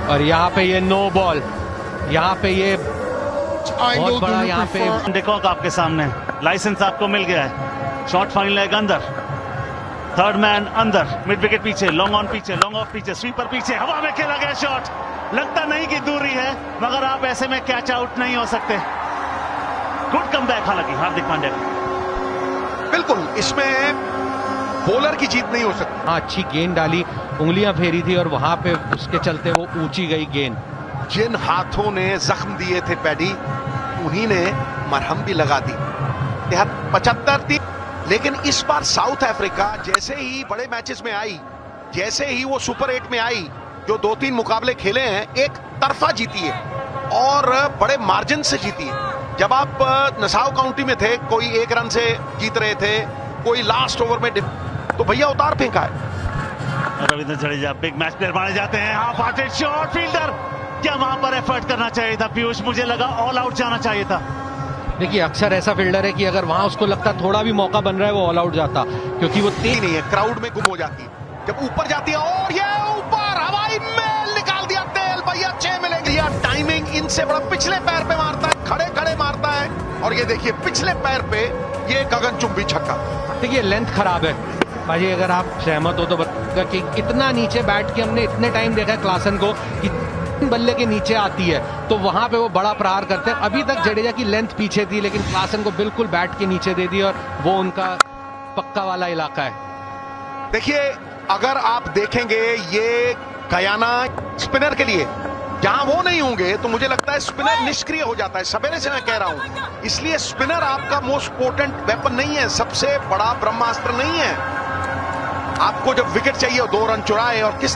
और यहाँ पे ये नो बॉल, यहाँ पे ये बहुत बड़ा, यहाँ पे डिकॉक आपके सामने, लाइसेंस आपको मिल गया है। शॉट फाइन लेग अंदर, थर्ड मैन अंदर, मिड विकेट पीछे, लॉन्ग ऑन पीछे, लॉन्ग ऑफ पीछे, स्वीपर पीछे, हवा में खेला गया शॉट। लगता नहीं कि दूरी है, मगर आप ऐसे में कैच आउट नहीं हो सकते। गुड कमबैक हालांकि हार्दिक पांड्या, बिल्कुल इसमें बॉलर की जीत नहीं हो सकती। हाँ, अच्छी गेंद डाली, उंगलियां फेरी थी और वहां पे उसके चलते वो ऊंची गई गेंद। जिन हाथों ने जख्म दिए थे पैडी, उन्हीं ने मरहम भी लगा दी। 75 थी, लेकिन इस बार साउथ अफ्रीका जैसे ही बड़े मैचेस में आई, जैसे ही वो सुपर 8 में आई, जो 2-3 मुकाबले खेले हैं, एक तरफा जीती है और बड़े मार्जिन से जीती है। जब आप नसाव काउंटी में थे, कोई 1 रन से जीत रहे थे, कोई लास्ट ओवर में, तो भैया उतार फेंका है। Ravindra Jadeja big match player माने जाते हैं। हाफ हार्टेड शॉट, फील्डर क्या वहां पर एफर्ट करना चाहिए था पीयूष, मुझे लगा ऑल आउट जाना चाहिए था। देखिए, अक्सर ऐसा फील्डर है कि अगर वहां उसको लगता थोड़ा भी मौका बन रहा है, वो ऑल आउट जाता, क्योंकि वो तेज नहीं है, क्राउड में गुम हो जाती है। जब ऊपर जाती है, और ये ऊपर हवाई में निकाल दिया तेल, भैया 6 मिलेंगे। या टाइमिंग इनसे बड़ा, पिछले पैर पे मारता है, खड़े खड़े मारता है, और ये देखिए पिछले पैर पे ये गगनचुंबी छक्का। देखिए, लेंथ खराब है भाई, अगर आप सहमत हो तो बताइएगा कि इतना नीचे बैठ के हमने इतने टाइम देखा है क्लासन को कि बल्ले के नीचे आती है, तो वहां पे वो बड़ा प्रहार करते हैं। अभी तक जडेजा की लेंथ पीछे थी, लेकिन क्लासन को बिल्कुल बैट के नीचे दे दी, और वो उनका पक्का वाला इलाका है। देखिए, अगर आप देखेंगे ये गयाना स्पिनर के लिए, जहां वो नहीं होंगे तो मुझे लगता है स्पिनर निष्क्रिय हो जाता है। सवेरे से मैं कह रहा हूं, इसलिए स्पिनर आपका मोस्ट पोटेंट वेपन नहीं है, सबसे बड़ा ब्रह्मास्त्र नहीं है। आपको जब विकेट चाहिए, 2 रन चुराए, और किस,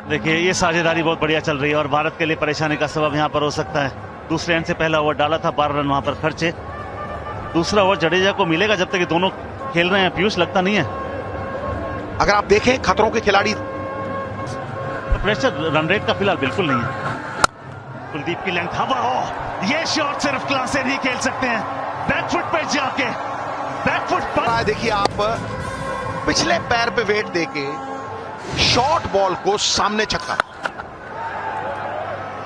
देखिए ये साझेदारी बहुत बढ़िया चल रही है, और भारत के लिए परेशानी का सबब यहां पर हो सकता है। दूसरे एंड से पहला ओवर डाला था, 12 रन वहां पर खर्चे। दूसरा ओवर जडेजा को मिलेगा, जब तक ये दोनों खेल रहे हैं पीयूष, लगता नहीं है। अगर आप देखें खतरों के खिलाड़ी, प्रेशर रन रेट का फिलहाल बिल्कुल नहीं है। कुलदीप की लेंथ, हवा हो, ये शॉट सिर्फ क्लासन ही खेल सकते हैं। बैकफुट पे जाके, बैकफुट पर देखिए आप पिछले पैर पे वेट देके शॉर्ट बॉल को सामने छक्का,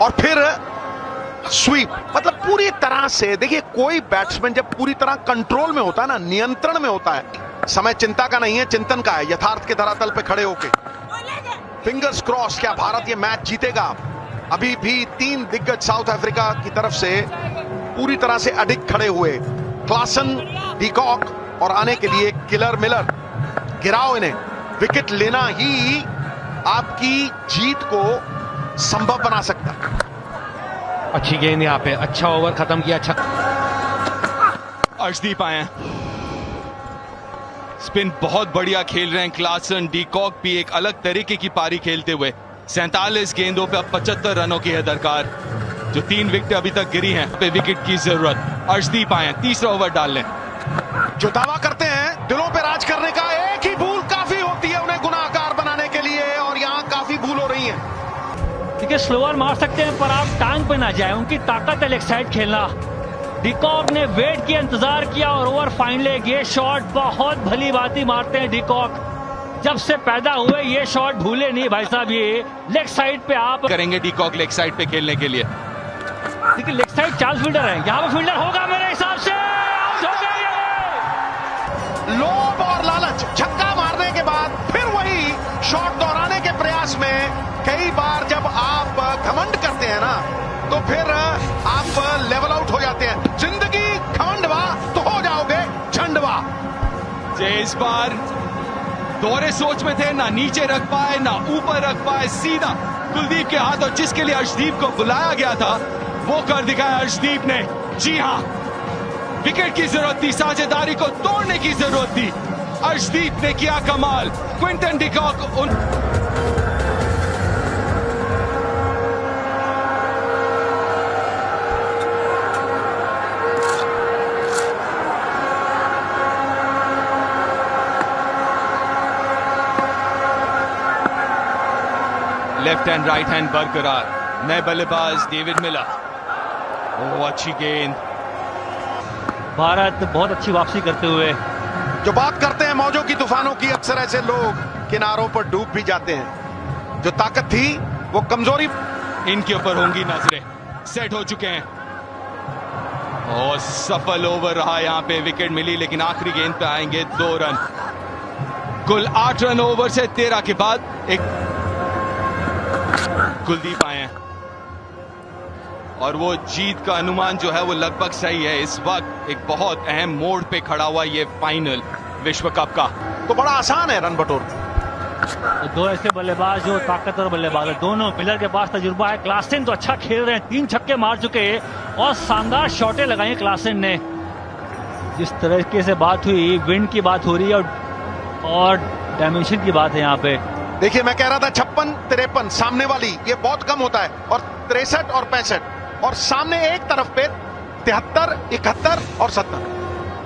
और फिर स्वीप, मतलब पूरी तरह से। देखिए, कोई बैट्समैन जब पूरी तरह कंट्रोल में होता है ना, नियंत्रण में होता है, समय चिंता का नहीं है, चिंतन का है, यथार्थ के धरातल पे खड़े होके। फिंगर्स क्रॉस, क्या भारत ये मैच जीतेगा? अभी भी 3 दिग्गज साउथ अफ्रीका की तरफ से पूरी तरह से अडिग खड़े हुए, क्लासन, डिकॉक, और आने के लिए किलर मिलर। गिराओ इन्हें, विकेट लेना ही आपकी जीत को संभव बना सकता है। अच्छी गेंद यहाँ पे, अच्छा ओवर खत्म किया, अच्छा। अर्शदीप आए, स्पिन बहुत बढ़िया खेल रहे हैं क्लासन, डिकॉक भी एक अलग तरीके की पारी खेलते हुए। 47 गेंदों पे अब 75 रनों की है दरकार, जो 3 विकेट अभी तक गिरी हैं, पे विकेट की जरूरत। अर्शदीप आए, तीसरा ओवर डाल लें। जो दावा करते हैं दिलों पे राज करने का, एक ही भूल काफी होती है उन्हें गुनाहगार बनाने के लिए, और यहाँ काफी भूल हो रही है। देखिए, स्लोअर मार सकते हैं, पर आप टांग पे ना जाए, उनकी ताकत है लेग साइड खेलना। डिकॉक ने वेट किया, इंतजार किया, और ओवर फाइन लेग, ये शॉट बहुत भली भांति मारते हैं डिकॉक। जब से पैदा हुए ये शॉट भूले नहीं भाई साहब, ये लेग साइड पे आप करेंगे डिकॉक लेग साइड पे खेलने के लिए। देखिए, लेग साइड चार्ल्स फील्डर है, यहाँ पे फील्डर होगा मेरे हिसाब से, आउट हो गया ये। लोभ और लालच, छक्का मारने के बाद फिर वही शॉट दोहराने के प्रयास में, कई बार जब आप घमंड करते हैं ना, तो फिर आप लेवल आउट हो जाते हैं। जिंदगी घमंडवा तो हो जाओगे झंडवा। इस बार दोहरे सोच में थे, ना नीचे रख पाए ना ऊपर रख पाए, सीधा कुलदीप के हाथ, और जिसके लिए अर्शदीप को बुलाया गया था वो कर दिखाया अर्शदीप ने। जी हां, विकेट की जरूरत थी, साझेदारी को तोड़ने की जरूरत थी, अर्शदीप ने किया कमाल। Quinton de Kock left hand right hand बरकरार, नए बल्लेबाज डेविड मिलर। ओ अच्छी गेंद, भारत बहुत अच्छी वापसी करते हुए। जो बात करते हैं मौजों की तूफानों की, अक्सर ऐसे लोग किनारों पर डूब भी जाते हैं। जो ताकत थी वो कमजोरी इनके ऊपर होंगी नजरें। सेट हो चुके हैं और सफल ओवर रहा, यहां पे विकेट मिली लेकिन आखिरी गेंद पे आएंगे 2 रन। कुल 8 रन ओवर से 13 के बाद एक कुलदीप आए हैं और वो जीत का अनुमान जो है वो लगभग सही है। इस वक्त एक बहुत अहम मोड़ पे खड़ा हुआ ये फाइनल विश्व कप का, तो बड़ा आसान है रन बटोर। दो ऐसे बल्लेबाज जो ताकतवर बल्लेबाज है, दोनों मिलर के पास तजुर्बा है। क्लासेन तो अच्छा खेल रहे हैं, 3 छक्के मार चुके हैं और शानदार शॉटें लगाई हैं क्लासेन ने। जिस तरीके से बात हुई, विंड की बात हो रही है और डायमेंशन की बात है यहाँ पे। देखिए मैं कह रहा था 56, 53 सामने वाली ये बहुत कम होता है, और 63 और 65, और सामने एक तरफ पे 73, 71 और 70।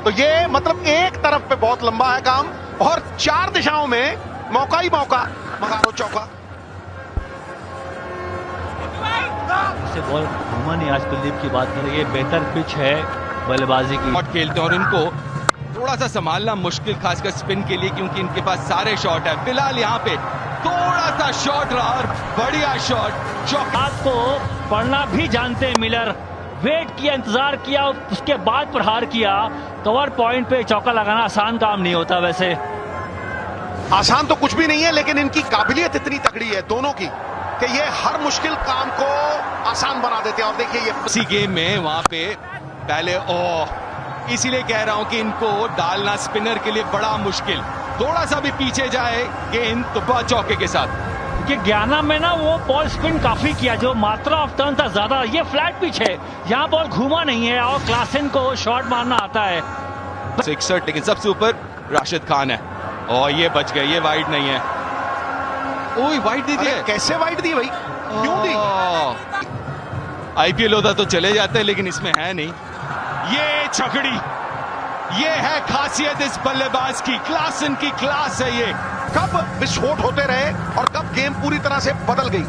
तो ये मतलब एक तरफ पे बहुत लंबा है काम, और 4 दिशाओं में मौका ही मौका। मगारो चौका, इसे बॉल घुमा नहीं। आज कुलदीप की बात करें, ये बेहतर पिच है बल्लेबाजी की। शॉट खेलते हैं और इनको थोड़ा सा संभालना मुश्किल, खासकर स्पिन के लिए, क्योंकि इनके पास सारे शॉट है। फिलहाल यहाँ पे थोड़ा सा शॉट रहा और बढ़िया शॉट। बात को पढ़ना भी जानते हैं मिलर। वेट किया, इंतजार किया, उसके बाद प्रहार किया। कवर पॉइंट पे चौका लगाना आसान काम नहीं होता। वैसे आसान तो कुछ भी नहीं है, लेकिन इनकी काबिलियत इतनी तगड़ी है दोनों की कि ये हर मुश्किल काम को आसान बना देते हैं। और देखिए ये इसी गेम में वहां पे पहले इसीलिए कह रहा हूं कि इनको डालना स्पिनर के लिए बड़ा मुश्किल। थोड़ा सा भी पीछे जाए गेंद तो बहुत चौके के साथ। कि ग्याना में ना वो बॉल स्पिन काफी किया, जो मात्रा ऑफ टर्न था ज्यादा। ये फ्लैट पिच है, यहाँ बॉल घूमा नहीं है और क्लासेन को शॉट मारना आता है। 61, लेकिन सबसे ऊपर राशिद खान है और ये बच गए, ये वाइड नहीं है। ओए वाइड दी थी, कैसे वाइड दी भाई, क्यों दी? आईपीएल होता तो चले जाते, लेकिन इसमें है नहीं। ये छकड़ी, ये है खासियत इस बल्लेबाज की, क्लासन की क्लास है ये। कब विस्फोट होते रहे और कब गेम पूरी तरह से बदल गई।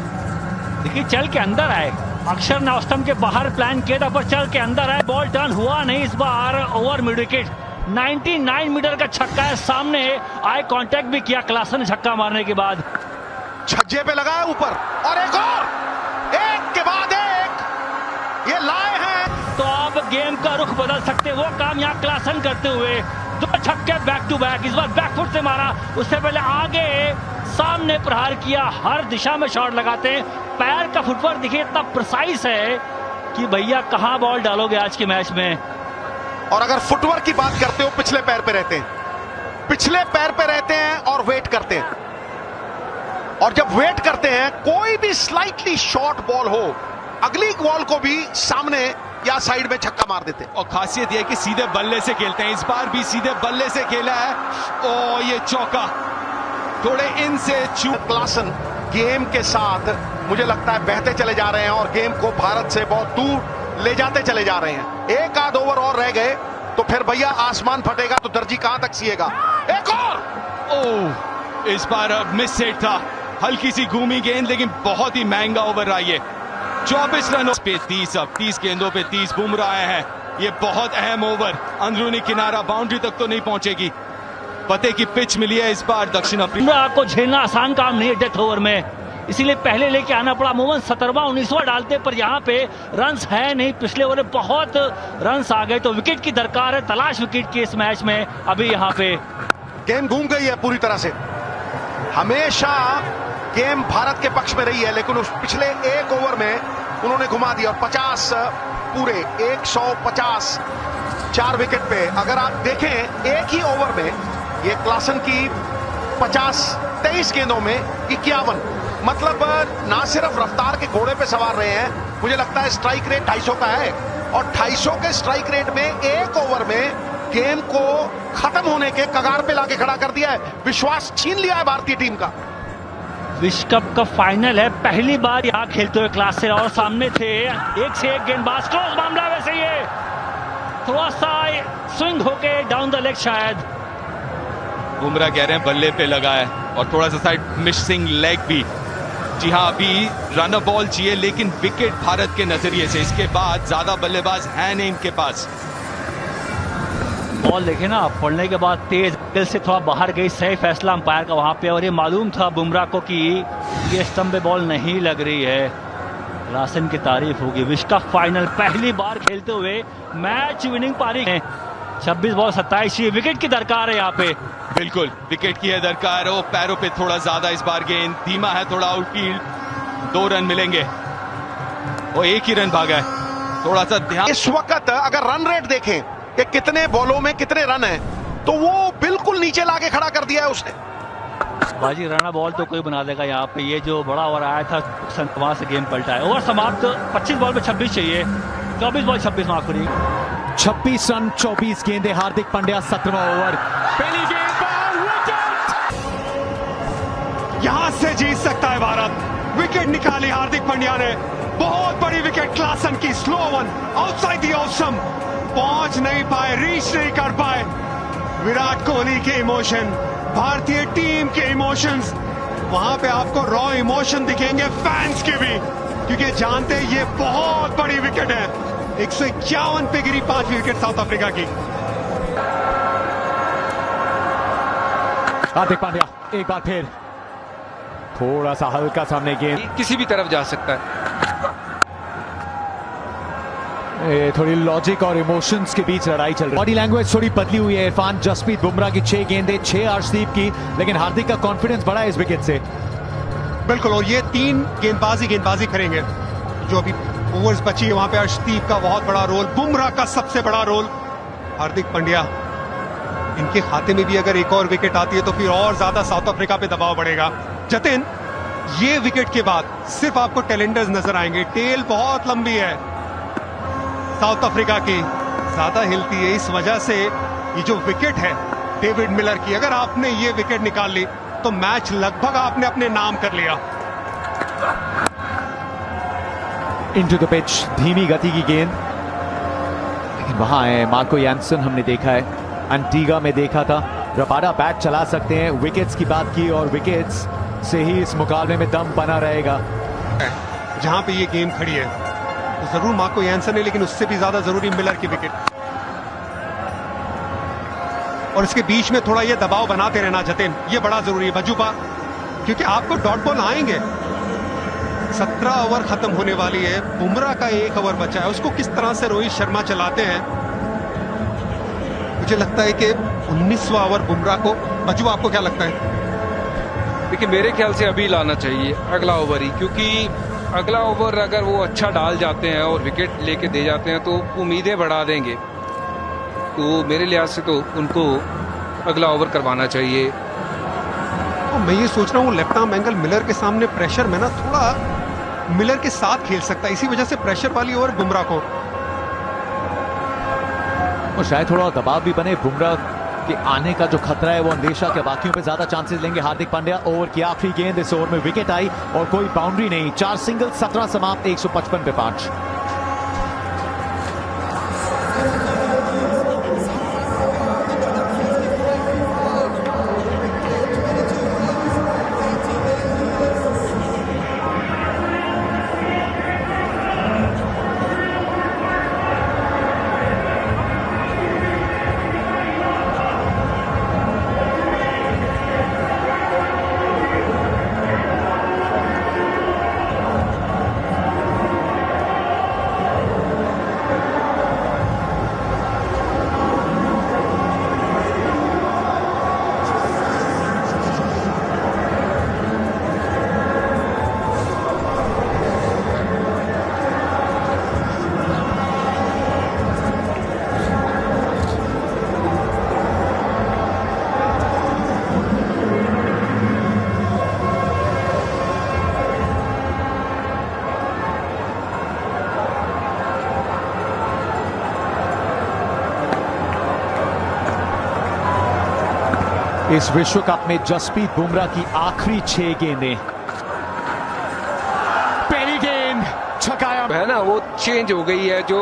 देखिए चल के अंदर आए, अक्षर ने स्टंप के बाहर प्लान किया था, पर चल के अंदर आए, बॉल टर्न हुआ नहीं इस बार। ओवर मिड विकेट, 99 मीटर का छक्का है। सामने आई कांटेक्ट भी किया क्लासन ने छक्का मारने के बाद। छज्जे पे लगाया ऊपर, और एक और, एक के बाद एक, ये लाए हैं। तो अब गेम का रुख बदल सकते, वो काम यहाँ क्लासन करते हुए। 2 छक्के बैक टू बैक, इस बार बैकफुट से मारा, उससे पहले आगे सामने प्रहार किया। हर दिशा में शॉट लगाते हैं। पैर का फुटवर्क देखिए इतना प्रिसाइज है कि भैया कहां बॉल डालोगे आज के मैच में। और अगर फुटवर्क की बात करते हो, पिछले पैर पे रहते हैं, पिछले पैर पे रहते हैं और वेट करते हैं। और जब वेट करते हैं, कोई भी स्लाइटली शॉर्ट बॉल हो, अगली बॉल को भी सामने या साइड में छक्का मार देते हैं। और खासियत यह है कि सीधे बल्ले से खेलते हैं। इस बार भी सीधे बल्ले से खेला है। ओ ये चौका, थोड़े इनसे चूक। क्लासन गेम के साथ मुझे लगता है बहते चले जा रहे हैं और गेम को भारत से बहुत दूर ले जाते चले जा रहे हैं। एक आध ओवर और रह गए तो फिर भैया आसमान फटेगा, तो दर्जी कहां तक सिएगा। एक और, ओह इस बार मिस सेट था, हल्की सी घूमी गेंद, लेकिन बहुत ही महंगा ओवर रहा ये। 24 रनों पे 30, अब 30 गेंदों पे 30 बुमराह हैं। ये बहुत अहम ओवर, अंदरूनी किनारा बाउंड्री तक तो नहीं पहुंचेगी। पते की पिच मिली है इस बार दक्षिण अफ्रीका को। झेलना आसान काम नहीं है डेथ ओवर में, इसीलिए पहले लेके आना पड़ा। मोहम्मद 17वां 19वां डालते, पर यहाँ पे रन्स है नहीं। पिछले ओवर में बहुत रन्स आ गए, तो विकेट की दरकार है, तलाश विकेट की इस मैच में। अभी यहाँ पे गेम घूम गई है पूरी तरह से। हमेशा गेम भारत के पक्ष में रही है, लेकिन उस पिछले एक ओवर में उन्होंने घुमा दिया। और 50 पूरे 150 4 विकेट पे। अगर आप देखें एक ही ओवर में ये क्लासन की 23 गेंदों में 51, मतलब ना सिर्फ रफ्तार के घोड़े पे सवार रहे हैं, मुझे लगता है स्ट्राइक रेट 250 का है। और 250 के स्ट्राइक रेट में एक ओवर में गेम को खत्म होने के कगार पे लाके खड़ा कर दिया है। विश्वास छीन लिया है भारतीय टीम का। विश्व कप का फाइनल है, पहली बार यहाँ खेलते हुए क्लास से, और सामने थे एक से एक गेंदबाज। क्लोज मामला वैसे ये थोड़ा सा स्विंग होके डाउन द लेग शायद। बुमराह कह रहे हैं बल्ले पे लगा है, और थोड़ा सा साइड मिसिंग लेग भी। जी हाँ, अभी रन बॉल चाहिए, लेकिन विकेट भारत के नजरिए से इसके बाद ज्यादा बल्लेबाज है नहीं इनके पास। बॉल देखे ना, पड़ने के बाद तेज दिल से थोड़ा बाहर गई, सही फैसला अंपायर का वहां पे, और ये मालूम था बुमराह को कि ये स्टंप पे बॉल नहीं लग रही है। रासन की तारीफ होगी। विश्व कप फाइनल पहली बार खेलते हुए मैच विनिंग पारी है। 26 बॉल 27, विकेट की दरकार है यहाँ पे। बिल्कुल विकेट की है दरकार। वो पैरों पे थोड़ा ज्यादा इस बार गेंद धीमा है, थोड़ा आउटफील्ड, 2 रन मिलेंगे। वो 1 ही रन भागा है, थोड़ा सा ध्यान। इस वक्त अगर रन रेट देखें कि कितने बॉलों में कितने रन हैं, तो वो बिल्कुल नीचे लाके खड़ा कर दिया है उसने। बाजी रना बॉल तो कोई बना देगा यहाँ पे। ये जो बड़ा ओवर आया था वहां से गेम पलटा है। ओवर समाप्त। 25 बॉल में 26 चाहिए, 24 बॉल 26 माफ करिए। 26 रन 24 गेंदे। हार्दिक पांड्या 17वां ओवर, पहली गेंद पर विकेट। यहां से जीत सकता है भारत। विकेट निकाली हार्दिक पांड्या ने, बहुत बड़ी विकेट। क्लासन की slow one outside the off stump, पहुंच नहीं पाए, रीच नहीं कर पाए। विराट कोहली के इमोशन, भारतीय टीम के इमोशंस, वहां पे आपको रॉ इमोशन दिखेंगे फैंस के भी, क्योंकि जानते हैं ये बहुत बड़ी विकेट है। 151 पे गिरी 5वीं विकेट साउथ अफ्रीका की। हार्दिक पांड्या एक बार फिर थोड़ा सा हल्का सामने गेंद, किसी भी तरफ जा सकता है। थोड़ी लॉजिक और इमोशंस के बीच लड़ाई चल रही है। बॉडी लैंग्वेज थोड़ी बदली हुई है इरफान। जसप्रीत बुमराह की 6 गेंदें, 6 अर्शदीप की, लेकिन हार्दिक का कॉन्फिडेंस बढ़ा है इस विकेट से। बिल्कुल, और ये 3 गेंदबाजी करेंगे। जो अभी ओवर्स बची है वहां पे अर्शदीप का बहुत बड़ा रोल, बुमराह का सबसे बड़ा रोल, हार्दिक पांड्या। इनके खाते में भी अगर एक और विकेट आती है तो फिर और ज्यादा साउथ अफ्रीका पे दबाव बढ़ेगा। जतिन, ये विकेट के बाद सिर्फ आपको टेलेंडर्स नजर आएंगे। टेल बहुत लंबी है साउथ अफ्रीका की, ज्यादा हिलती है। इस वजह से ये जो विकेट है डेविड मिलर की, अगर आपने ये विकेट निकाल ली तो मैच लगभग आपने अपने नाम कर लिया। इनटू द पिच, धीमी गति की गेंद, लेकिन वहां है मार्को यानसन। हमने देखा है, एंटीगा में देखा था, रबाडा बैट चला सकते हैं। विकेट्स की बात की, और विकेट्स से ही इस मुकाबले में दम बना रहेगा। जहां पे ये गेम खड़ी है तो जरूर मार्को यानसन है, लेकिन उससे भी ज्यादा जरूरी मिलर की विकेट। और इसके बीच में थोड़ा ये दबाव बनाते रहना जतिन, ये बड़ा जरूरी है भज्जूपा, क्योंकि आपको डॉट बॉल आएंगे। 17 ओवर खत्म होने वाली है, बुमराह का 1 ओवर बचा है। उसको किस तरह से रोहित शर्मा चलाते हैं, मुझे लगता है कि 19वां ओवर बुमराह को। भज्जू, आपको क्या लगता है? देखिए, मेरे ख्याल से अभी लाना चाहिए अगला ओवर ही, क्योंकि अगला ओवर अगर वो अच्छा डाल जाते हैं और विकेट लेके दे जाते हैं तो उम्मीदें बढ़ा देंगे। तो मेरे लिहाज से तो उनको अगला ओवर करवाना चाहिए। तो मैं ये सोच रहा हूँ लेफ्ट आर्म एंगल मिलर के सामने प्रेशर में ना थोड़ा मिलर के साथ खेल सकता है, इसी वजह से प्रेशर वाली ओवर बुमराह को, और शायद थोड़ा दबाव भी बने। बुमराह के आने का जो खतरा है वो अंदेशा के बाकियों पे ज्यादा चांसेस लेंगे हार्दिक पांड्या। ओवर की आखिरी गेंद, इस ओवर में विकेट आई और कोई बाउंड्री नहीं। 4 सिंगल, 17 समाप्त, 155 पे 5। इस विश्व कप में जसप्रीत बुमराह की आखिरी 6 गेंदें। पहली गेंद छकाया है ना, वो चेंज हो गई है। जो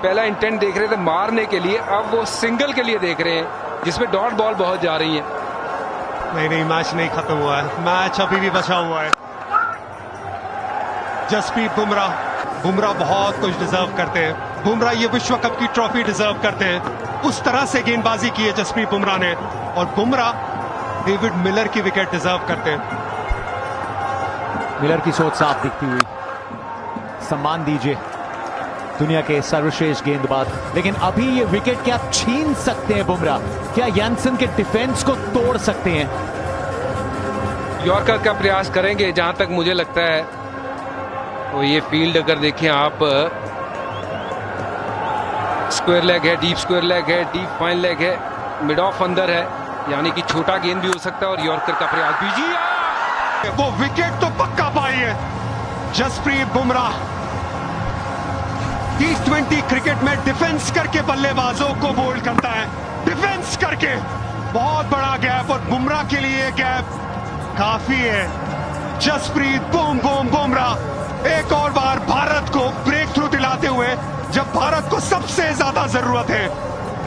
पहला इंटेंट देख रहे थे मारने के लिए, अब वो सिंगल के लिए देख रहे हैं, जिसमें डॉट बॉल बहुत जा रही है। नहीं, मैच नहीं खत्म हुआ है, मैच अभी भी बचा हुआ है। जसप्रीत बुमराह बहुत कुछ डिजर्व करते हैं। बुमराह ये विश्व कप की ट्रॉफी डिजर्व करते हैं। उस तरह से गेंदबाजी की है जसप्रीत बुमराह ने, और बुमराह डेविड मिलर की विकेट डिजर्व करते हैं। मिलर की सोच साफ दिखती हुई, सम्मान दीजिए दुनिया के सर्वश्रेष्ठ गेंदबाज। लेकिन अभी ये विकेट क्या छीन सकते हैं बुमराह? क्या यानसन के डिफेंस को तोड़ सकते हैं? यॉर्कर का प्रयास करेंगे जहां तक मुझे लगता है। तो ये फील्ड अगर देखें आप, स्क्वायर लेग है, डीप स्क्वायर लेग है, डीप फाइन लेग है, मिड ऑफ अंदर है, यानी कि छोटा गेंद भी हो सकता है। और यॉर्कर का प्रयास भी, वो विकेट तो पक्का पाई है जसप्रीत बुमराह। T20 क्रिकेट में डिफेंस करके बल्लेबाजों को बोल्ड करता है, डिफेंस करके। बहुत बड़ा गैप, और बुमराह के लिए गैप काफी है। जसप्रीत बुमराह एक और बार भारत को ब्रेक थ्रू दिलाते हुए, जब भारत को सबसे ज्यादा जरूरत है।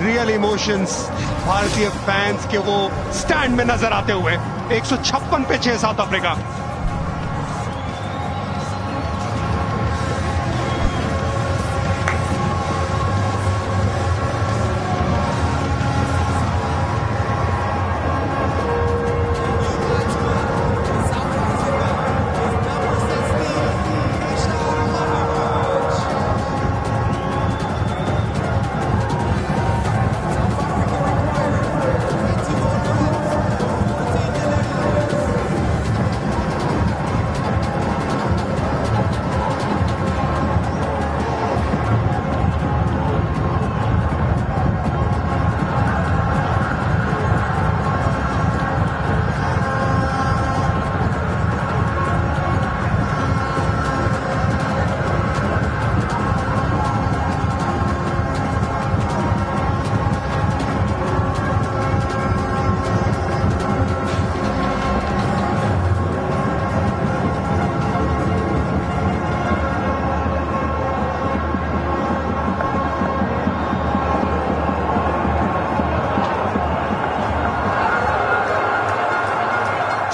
रियल इमोशंस भारतीय फैंस के वो स्टैंड में नजर आते हुए। 156 पे 6 साउथ अफ्रीका।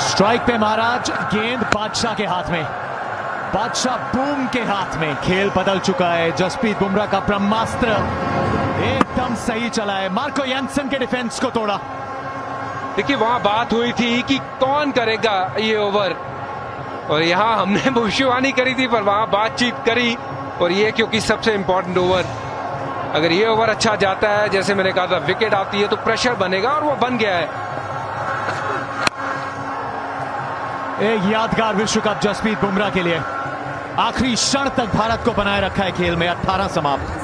स्ट्राइक पे महाराज, गेंद बादशाह के हाथ में, बादशाह बूम के हाथ में। खेल बदल चुका है। जसप्रीत बुमराह का ब्रह्मास्त्र एकदम सही चला है, मार्को यानसन के डिफेंस को तोड़ा। देखिए वहां बात हुई थी कि कौन करेगा ये ओवर, और यहां हमने भविष्यवाणी करी थी, पर वहां बातचीत करी। और ये क्योंकि सबसे इंपॉर्टेंट ओवर, अगर ये ओवर अच्छा जाता है, जैसे मैंने कहा था, विकेट आती है तो प्रेशर बनेगा, और वो बन गया है। एक यादगार विश्व कप जसप्रीत बुमराह के लिए। आखिरी क्षण तक भारत को बनाए रखा है खेल में। 18 समाप्त।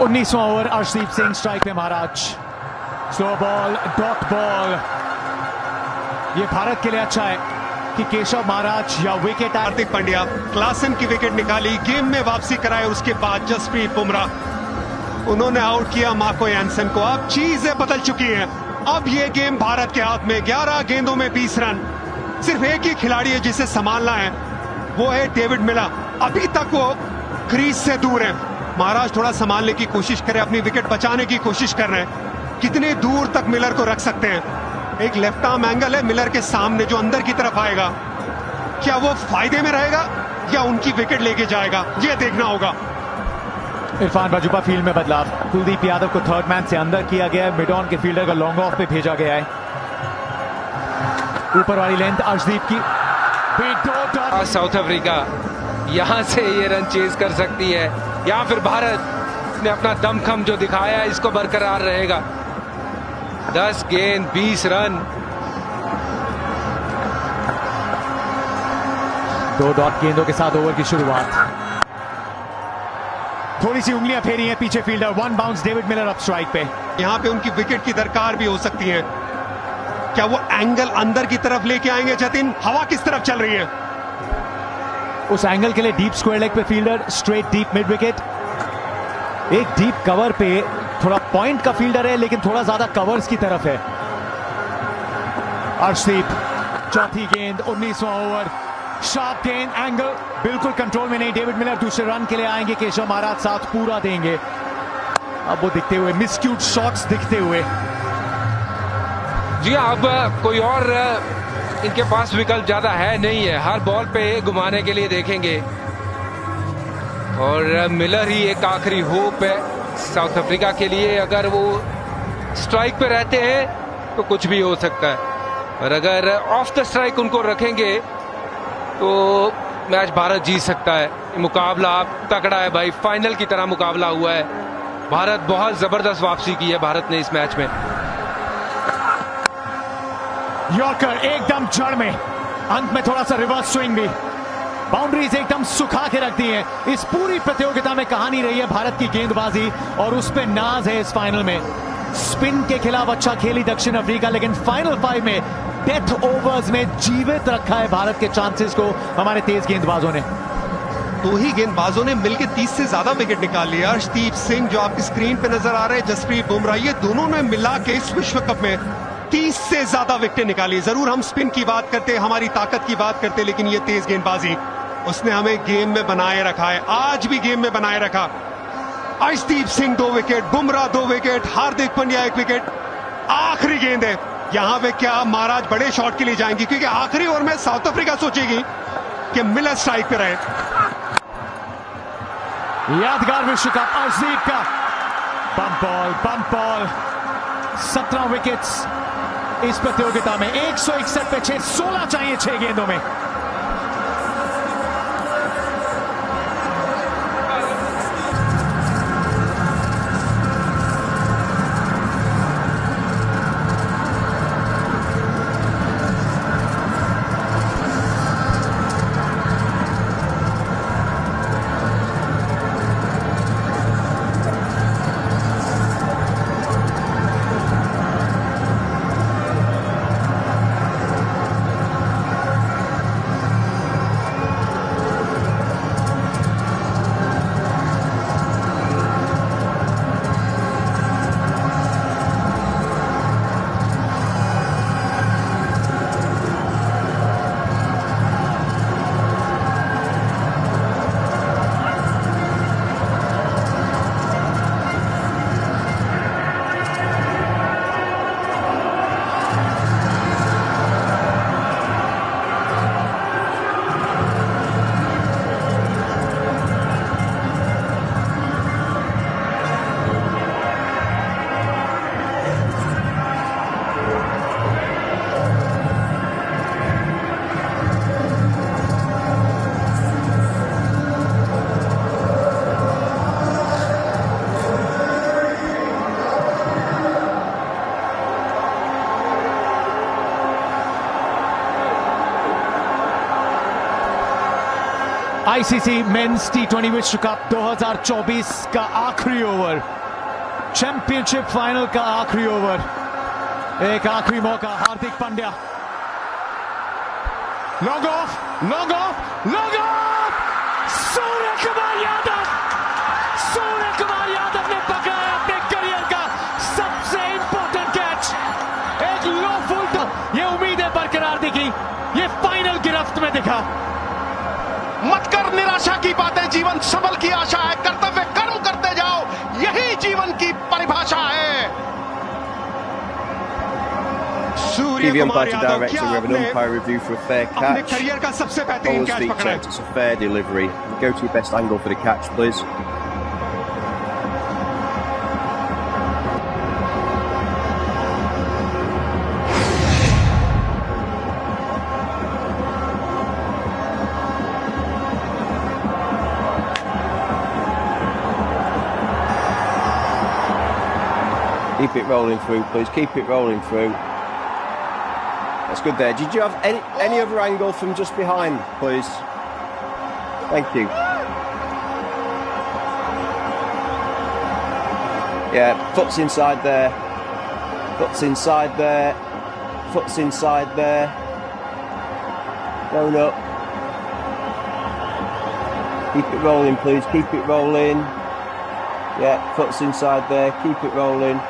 उन्नीसवां ओवर, अर्शदीप सिंह स्ट्राइक पे Maharaj. Slow ball, dot ball. ये भारत के लिए अच्छा है कि केशव महाराज या विकेट। हार्दिक पांड्या क्लासन की विकेट निकाली, गेम में वापसी कराए। उसके बाद जसप्रीत बुमराह, उन्होंने आउट किया मार्को यानसन को। अब चीजें बदल चुकी हैं। अब ये गेम भारत के हाथ में। 11 गेंदों में 20 रन। सिर्फ एक ही खिलाड़ी है जिसे संभालना है, वो है डेविड मिलर। अभी तक वो क्रीज से दूर है। महाराज थोड़ा संभालने की कोशिश करें, अपनी विकेट बचाने की कोशिश कर रहे हैं। कितने दूर तक मिलर को रख सकते हैं? एक लेफ्ट आर्म एंगल है मिलर के सामने जो अंदर की तरफ आएगा। क्या वो फायदे में रहेगा या उनकी विकेट लेके जाएगा, ये देखना होगा। इरफान बाजुपा फील्ड में बदलाव। कुलदीप यादव को थर्ड मैन से अंदर किया गया है। मिड ऑन के फील्डर को लॉन्ग ऑफ पे भेजा गया है। ऊपर वाली लेंथ अर्शदीप की। साउथ अफ्रीका यहां से ये रन चेज कर सकती है, या फिर भारत इसने अपना दमखम जो दिखाया है इसको बरकरार रहेगा। 10 गेंद 20 रन। 2 डॉट गेंदों के साथ ओवर की शुरुआत। थोड़ी सी उंगलियां फेरी हैं पीछे फील्डर। 1 बाउंस डेविड मिलर अब स्ट्राइक पे। यहां पे उनकी विकेट की दरकार भी हो सकती है। क्या वो एंगल अंदर की तरफ लेके आएंगे जतिन? हवा किस तरफ चल रही है? उस एंगल के लिए डीप स्क्वायर लेग पे fielder, straight deep mid wicket. एक डीप कवर पे थोड़ा पॉइंट का फील्डर है लेकिन थोड़ा ज्यादा कवर्स की तरफ है। अर्शदीप, चौथी गेंद, 19वां ओवर। शार्प गेंद, एंगल बिल्कुल कंट्रोल में नहीं। डेविड मिलर दूसरे रन के लिए आएंगे। केशव महाराज साथ पूरा देंगे। अब वो दिखते हुए, मिसक्यूट शॉट्स दिखते हुए। जी अब कोई और इनके पास विकल्प ज्यादा है नहीं है। हर बॉल पे घुमाने के लिए देखेंगे और मिलर ही एक आखिरी होप है साउथ अफ्रीका के लिए। अगर वो स्ट्राइक पे रहते हैं तो कुछ भी हो सकता है, और अगर ऑफ द स्ट्राइक उनको रखेंगे तो मैच भारत जीत सकता है। मुकाबला तगड़ा है भाई, फाइनल की तरह मुकाबला हुआ है। भारत बहुत जबरदस्त वापसी की है भारत ने इस मैच में। यॉर्कर एकदम जड़ में, अंत में थोड़ा सा रिवर्स स्विंग भी। बाउंड्रीज एकदम सुखा के रख दी है। इस पूरी प्रतियोगिता में कहानी रही है भारत की गेंदबाजी और उस पे नाज है इस फाइनल में। स्पिन के खिलाफ अच्छा खेली दक्षिण अफ्रीका, लेकिन फाइनल 5 में डेथ ओवर्स में जीवित रखा है भारत के चांसेस को हमारे तेज गेंदबाजों ने। 2 ही गेंदबाजों ने मिलकर 30 से ज्यादा विकेट निकाल लिया। अर्शदीप सिंह जो आपकी स्क्रीन पे नजर आ रहे हैं, जसप्रीत बुमराह, ये दोनों ने मिला के इस विश्व कप में 30 से ज्यादा विकेट निकाली। जरूर हम स्पिन की बात करते, हमारी ताकत की बात करते, लेकिन ये तेज गेंदबाजी उसने हमें गेम में बनाए रखा है। आज भी गेम में बनाए रखा। Arshdeep Singh 2 wicket, Bumrah 2 wicket, Hardik Pandya 1 wicket. आखिरी गेंद है यहां पे, क्या महाराज बड़े शॉट के लिए जाएंगी? क्योंकि आखिरी ओवर में साउथ अफ्रीका सोचेगी कि मिलर स्ट्राइक पे रहे। यादगार विश्व कप अर्शदीप का। बम्प बॉल 17 विकेट्स इस प्रतियोगिता में। 161 पे 6, 16 चाहिए 6 गेंदों में। आईसीसी मेंस टी20 विश्व कप 2024 का आखिरी ओवर, चैंपियनशिप फाइनल का आखिरी ओवर। एक आखिरी मौका, Hardik Pandya. Long off, long off, long off. Surya Kumar Yadav, Surya Kumar Yadav ने पकड़ा अपने करियर का सबसे इंपॉर्टेंट कैच। एक लो फुल, ये उम्मीदें बरकरार दिखी, ये फाइनल गिरफ्त में दिखा। मत कर निराशा की बातें, जीवन सबल की आशा है। कर्तव्य कर्म करते जाओ, यही जीवन की परिभाषा है। सूर्य कुमार यादव, क्या आपने अपने करियर का सबसे बेहतरीन कैच पकड़ा है? It's a fair delivery. Go to your best angle for the catch, please. Keep it rolling through, please. Keep it rolling through. That's good there. Did you have any other angle from just behind, please? Thank you. Yeah, foot's inside there. Foot's inside there. Foot's inside there. Going up. Keep it rolling, please. Keep it rolling. Yeah, foot's inside there. Keep it rolling.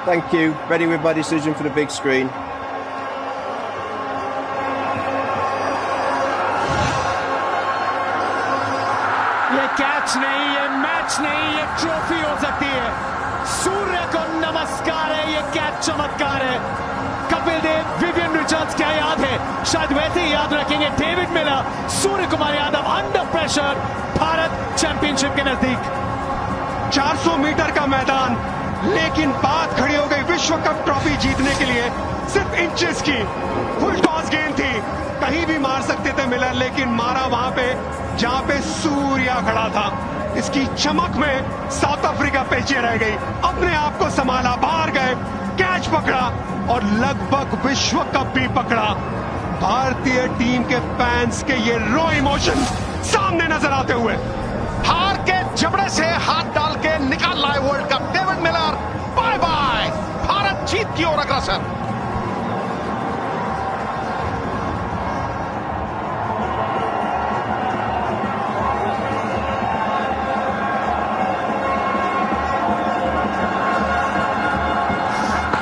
Thank you. Ready with my decision for the big screen. ये catch नहीं, ये match नहीं, ये trophy हो सकती है। सूर्य को नमस्कार है, ये कैच चमत्कार है। कपिल देव, विवियन रिचर्ड्स, क्या याद है? शायद वैसे ही याद रखेंगे David Miller, Surya Kumar Yadav under pressure, Bharat championship के नजदीक। 400 मीटर का मैदान, लेकिन बात खड़ी हो गई विश्व कप ट्रॉफी जीतने के लिए सिर्फ इंचेस की। फुल टॉस गेंद थी, कहीं भी मार सकते थे मिलर, लेकिन मारा वहां पे जहां पे सूर्या खड़ा था। इसकी चमक में साउथ अफ्रीका पीछे रह गई, अपने आप को संभाला, बाहर गए, कैच पकड़ा और लगभग विश्व कप भी पकड़ा। भारतीय टीम के फैंस के ये रॉ इमोशन सामने नजर आते हुए हार के जबड़े से हाथ डाल के निकाल लाए world cup. David Miller bye bye, Bharat जीत की ओर अग्रसर।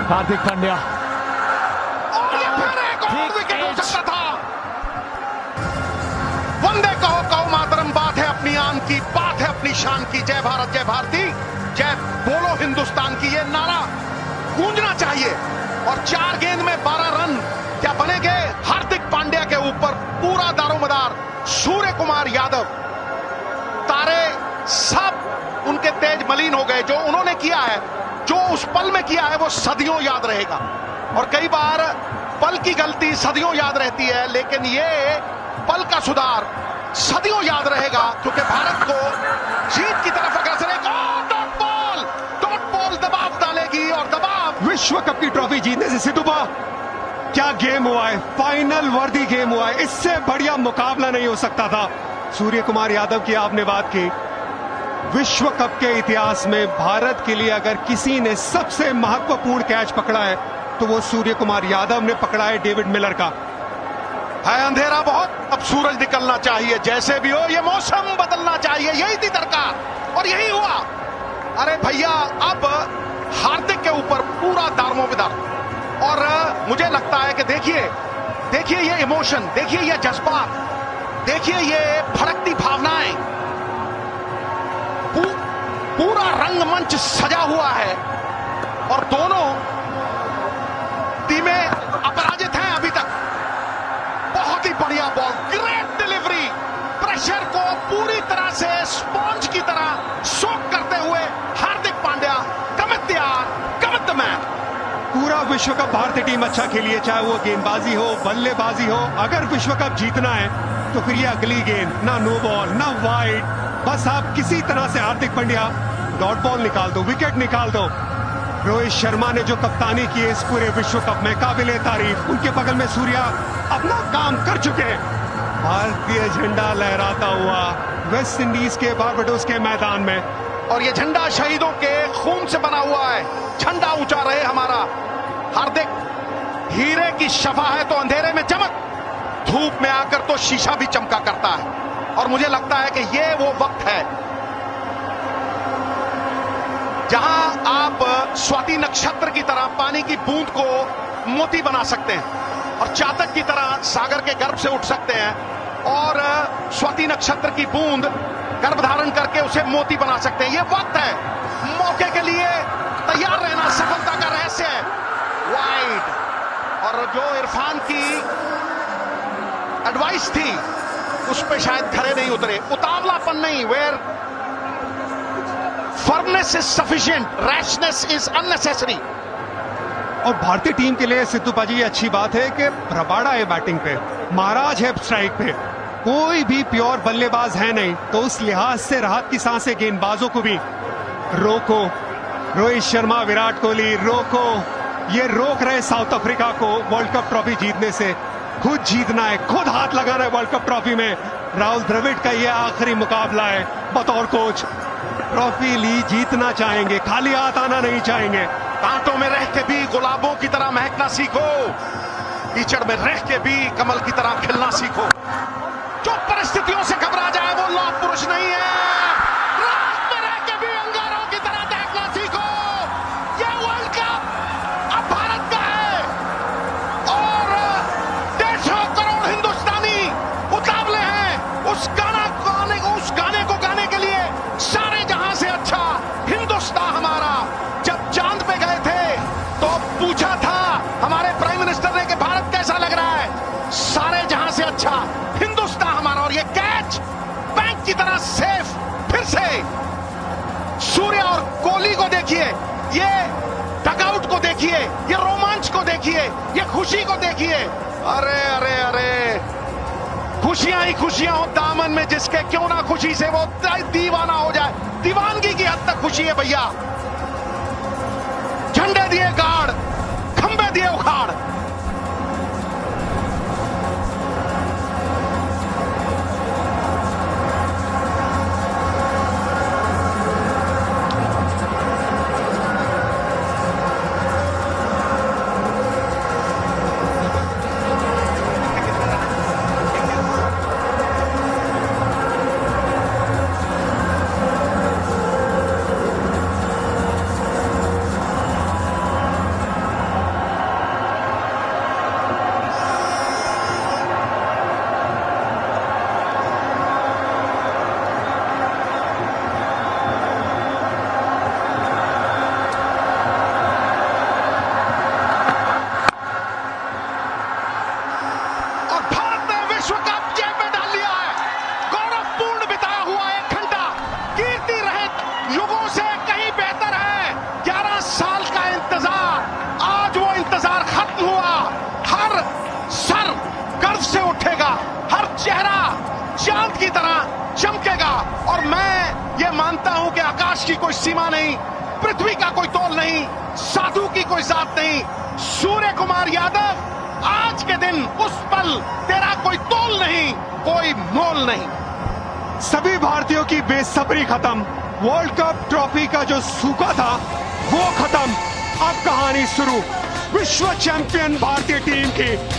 हार्दिक पांड्या, और ये फिर एक और विकेट हो सकता था। वंदे कहो कहो मातरम, बात है अपनी आन की, बात है अपनी शान की। जय भारत, जय भारती, जय बोलो हिंदुस्तान की, ये नारा गूंजना चाहिए। और 4 गेंद में 12 रन क्या बनेंगे? हार्दिक पांड्या के ऊपर पूरा दारोमदार सूर्य कुमार यादव। तारे सब उनके तेज मलिन हो गए। जो उन्होंने किया है, जो उस पल में किया है, वो सदियों याद रहेगा। और कई बार पल की गलती सदियों याद रहती है, लेकिन ये पल का सुधार सदियों याद रहेगा, क्योंकि भारत को जीत की तरफ अग्रसर है। डॉट बॉल दबाव डालेगी और दबाव। विश्व कप की ट्रॉफी जीतने से सिद्धूबा क्या गेम हुआ है, फाइनल वर्दी गेम हुआ है। इससे बढ़िया मुकाबला नहीं हो सकता था। सूर्य कुमार यादव की आपने बात की, विश्व कप के इतिहास में भारत के लिए अगर किसी ने सबसे महत्वपूर्ण कैच पकड़ा है तो वो सूर्य कुमार यादव ने पकड़ा है डेविड मिलर का। है अंधेरा बहुत, अब सूरज निकलना चाहिए। जैसे भी हो, ये मौसम बदलना चाहिए, यही थी दरकार और यही हुआ। अरे भैया, अब हार्दिक के ऊपर पूरा दारोमदार। और मुझे लगता है कि देखिए ये इमोशन, देखिए ये जज्बात, देखिए ये भड़कती भावनाएं। पूरा रंगमंच सजा हुआ है और दोनों टीमें अपराजित हैं अभी तक। बहुत ही बढ़िया बॉल, ग्रेट डिलीवरी, प्रेशर को पूरी तरह से स्पॉन्ज की तरह सोक करते हुए Hardik Pandya commit the man. पूरा विश्व कप भारतीय टीम अच्छा खेली है, चाहे वो गेंदबाजी हो, बल्लेबाजी हो। अगर विश्व कप जीतना है तो फिर ये अगली गेंद, ना नो बॉल ना वाइड, बस आप किसी तरह से हार्दिक पांड्या डॉट बॉल निकाल दो, विकेट निकाल दो। रोहित शर्मा ने जो कप्तानी की है इस पूरे विश्व कप में, काबिले तारीफ। उनके बगल में सूर्या अपना काम कर चुके। भारतीय झंडा लहराता हुआ वेस्ट इंडीज के बारबाडोस के मैदान में, और ये झंडा शहीदों के खून से बना हुआ है। झंडा ऊंचा रहे हमारा। हार्दिक हीरे की शफा है तो अंधेरे में चमक, धूप में आकर तो शीशा भी चमका करता है। और मुझे लगता है कि ये वो वक्त है जहां आप स्वाति नक्षत्र की तरह पानी की बूंद को मोती बना सकते हैं और चातक की तरह सागर के गर्भ से उठ सकते हैं और स्वाति नक्षत्र की बूंद गर्भ धारण करके उसे मोती बना सकते हैं। ये वक्त है, मौके के लिए तैयार रहना सफलता का रहस्य है। वाइड, और जो इरफान की एडवाइस थी उस पे शायद खरे नहीं उतरे। उतावलापन नहीं, where firmness is sufficient, rashness is unnecessary. और भारतीय टीम के लिए सिद्धू पाजी अच्छी बात है कि रबाड़ा है बैटिंग पे, महाराज है स्ट्राइक पे, कोई भी प्योर बल्लेबाज है नहीं, तो उस लिहाज से राहत की सांसें गेंदबाजों को भी रोको, रोहित शर्मा, विराट कोहली, रोको, ये रोक रहे साउथ अफ्रीका को वर्ल्ड कप ट्रॉफी जीतने से। खुद जीतना है, खुद हाथ लगाना है वर्ल्ड कप ट्रॉफी में। राहुल द्रविड़ का ये आखिरी मुकाबला है बतौर कोच। ट्रॉफी ली जीतना चाहेंगे, खाली हाथ आना नहीं चाहेंगे। कांटों में रह के भी गुलाबों की तरह महकना सीखो, कीचड़ में रह के भी कमल की तरह खिलना सीखो। जो परिस्थितियों से घबरा जाए वो लौह पुरुष नहीं है। रात में रह के भी अंगारों की तरह देखना सीखो। ये वर्ल्ड कप अब भारत का है और 150 करोड़ हिंदुस्तानी उतावले हैं उस गाने को गाने के लिए। सारे जहां से अच्छा हिंदुस्तान हमारा। जब चांद पे गए थे तो पूछा था हमारे प्राइम मिनिस्टर ने कि भारत कैसा लग रहा है। सारे जहां से अच्छा हिंदुस्तान हमारा। और ये कैच बैंक की तरह सेफ। फिर से सूर्य और कोहली को देखिए, ये डगआउट को देखिए, ये रोमांच को देखिए, ये खुशी को देखिए। अरे अरे अरे, खुशियां ही खुशियां हो दामन में जिसके, क्यों ना खुशी से वो दीवाना हो जाए। दीवानगी की हद तक खुशी है भैया। झंडे दिए गाड़, खंबे दिए उखाड़। चांद की तरह चमकेगा। और मैं ये मानता हूं कि आकाश की कोई सीमा नहीं, पृथ्वी का कोई तोल नहीं, साधु की कोई जात नहीं। सूर्य कुमार यादव, आज के दिन उस पल तेरा कोई तोल नहीं, कोई मोल नहीं। सभी भारतीयों की बेसब्री खत्म। वर्ल्ड कप ट्रॉफी का जो सूखा था वो खत्म। अब कहानी शुरू विश्व चैंपियन भारतीय टीम की।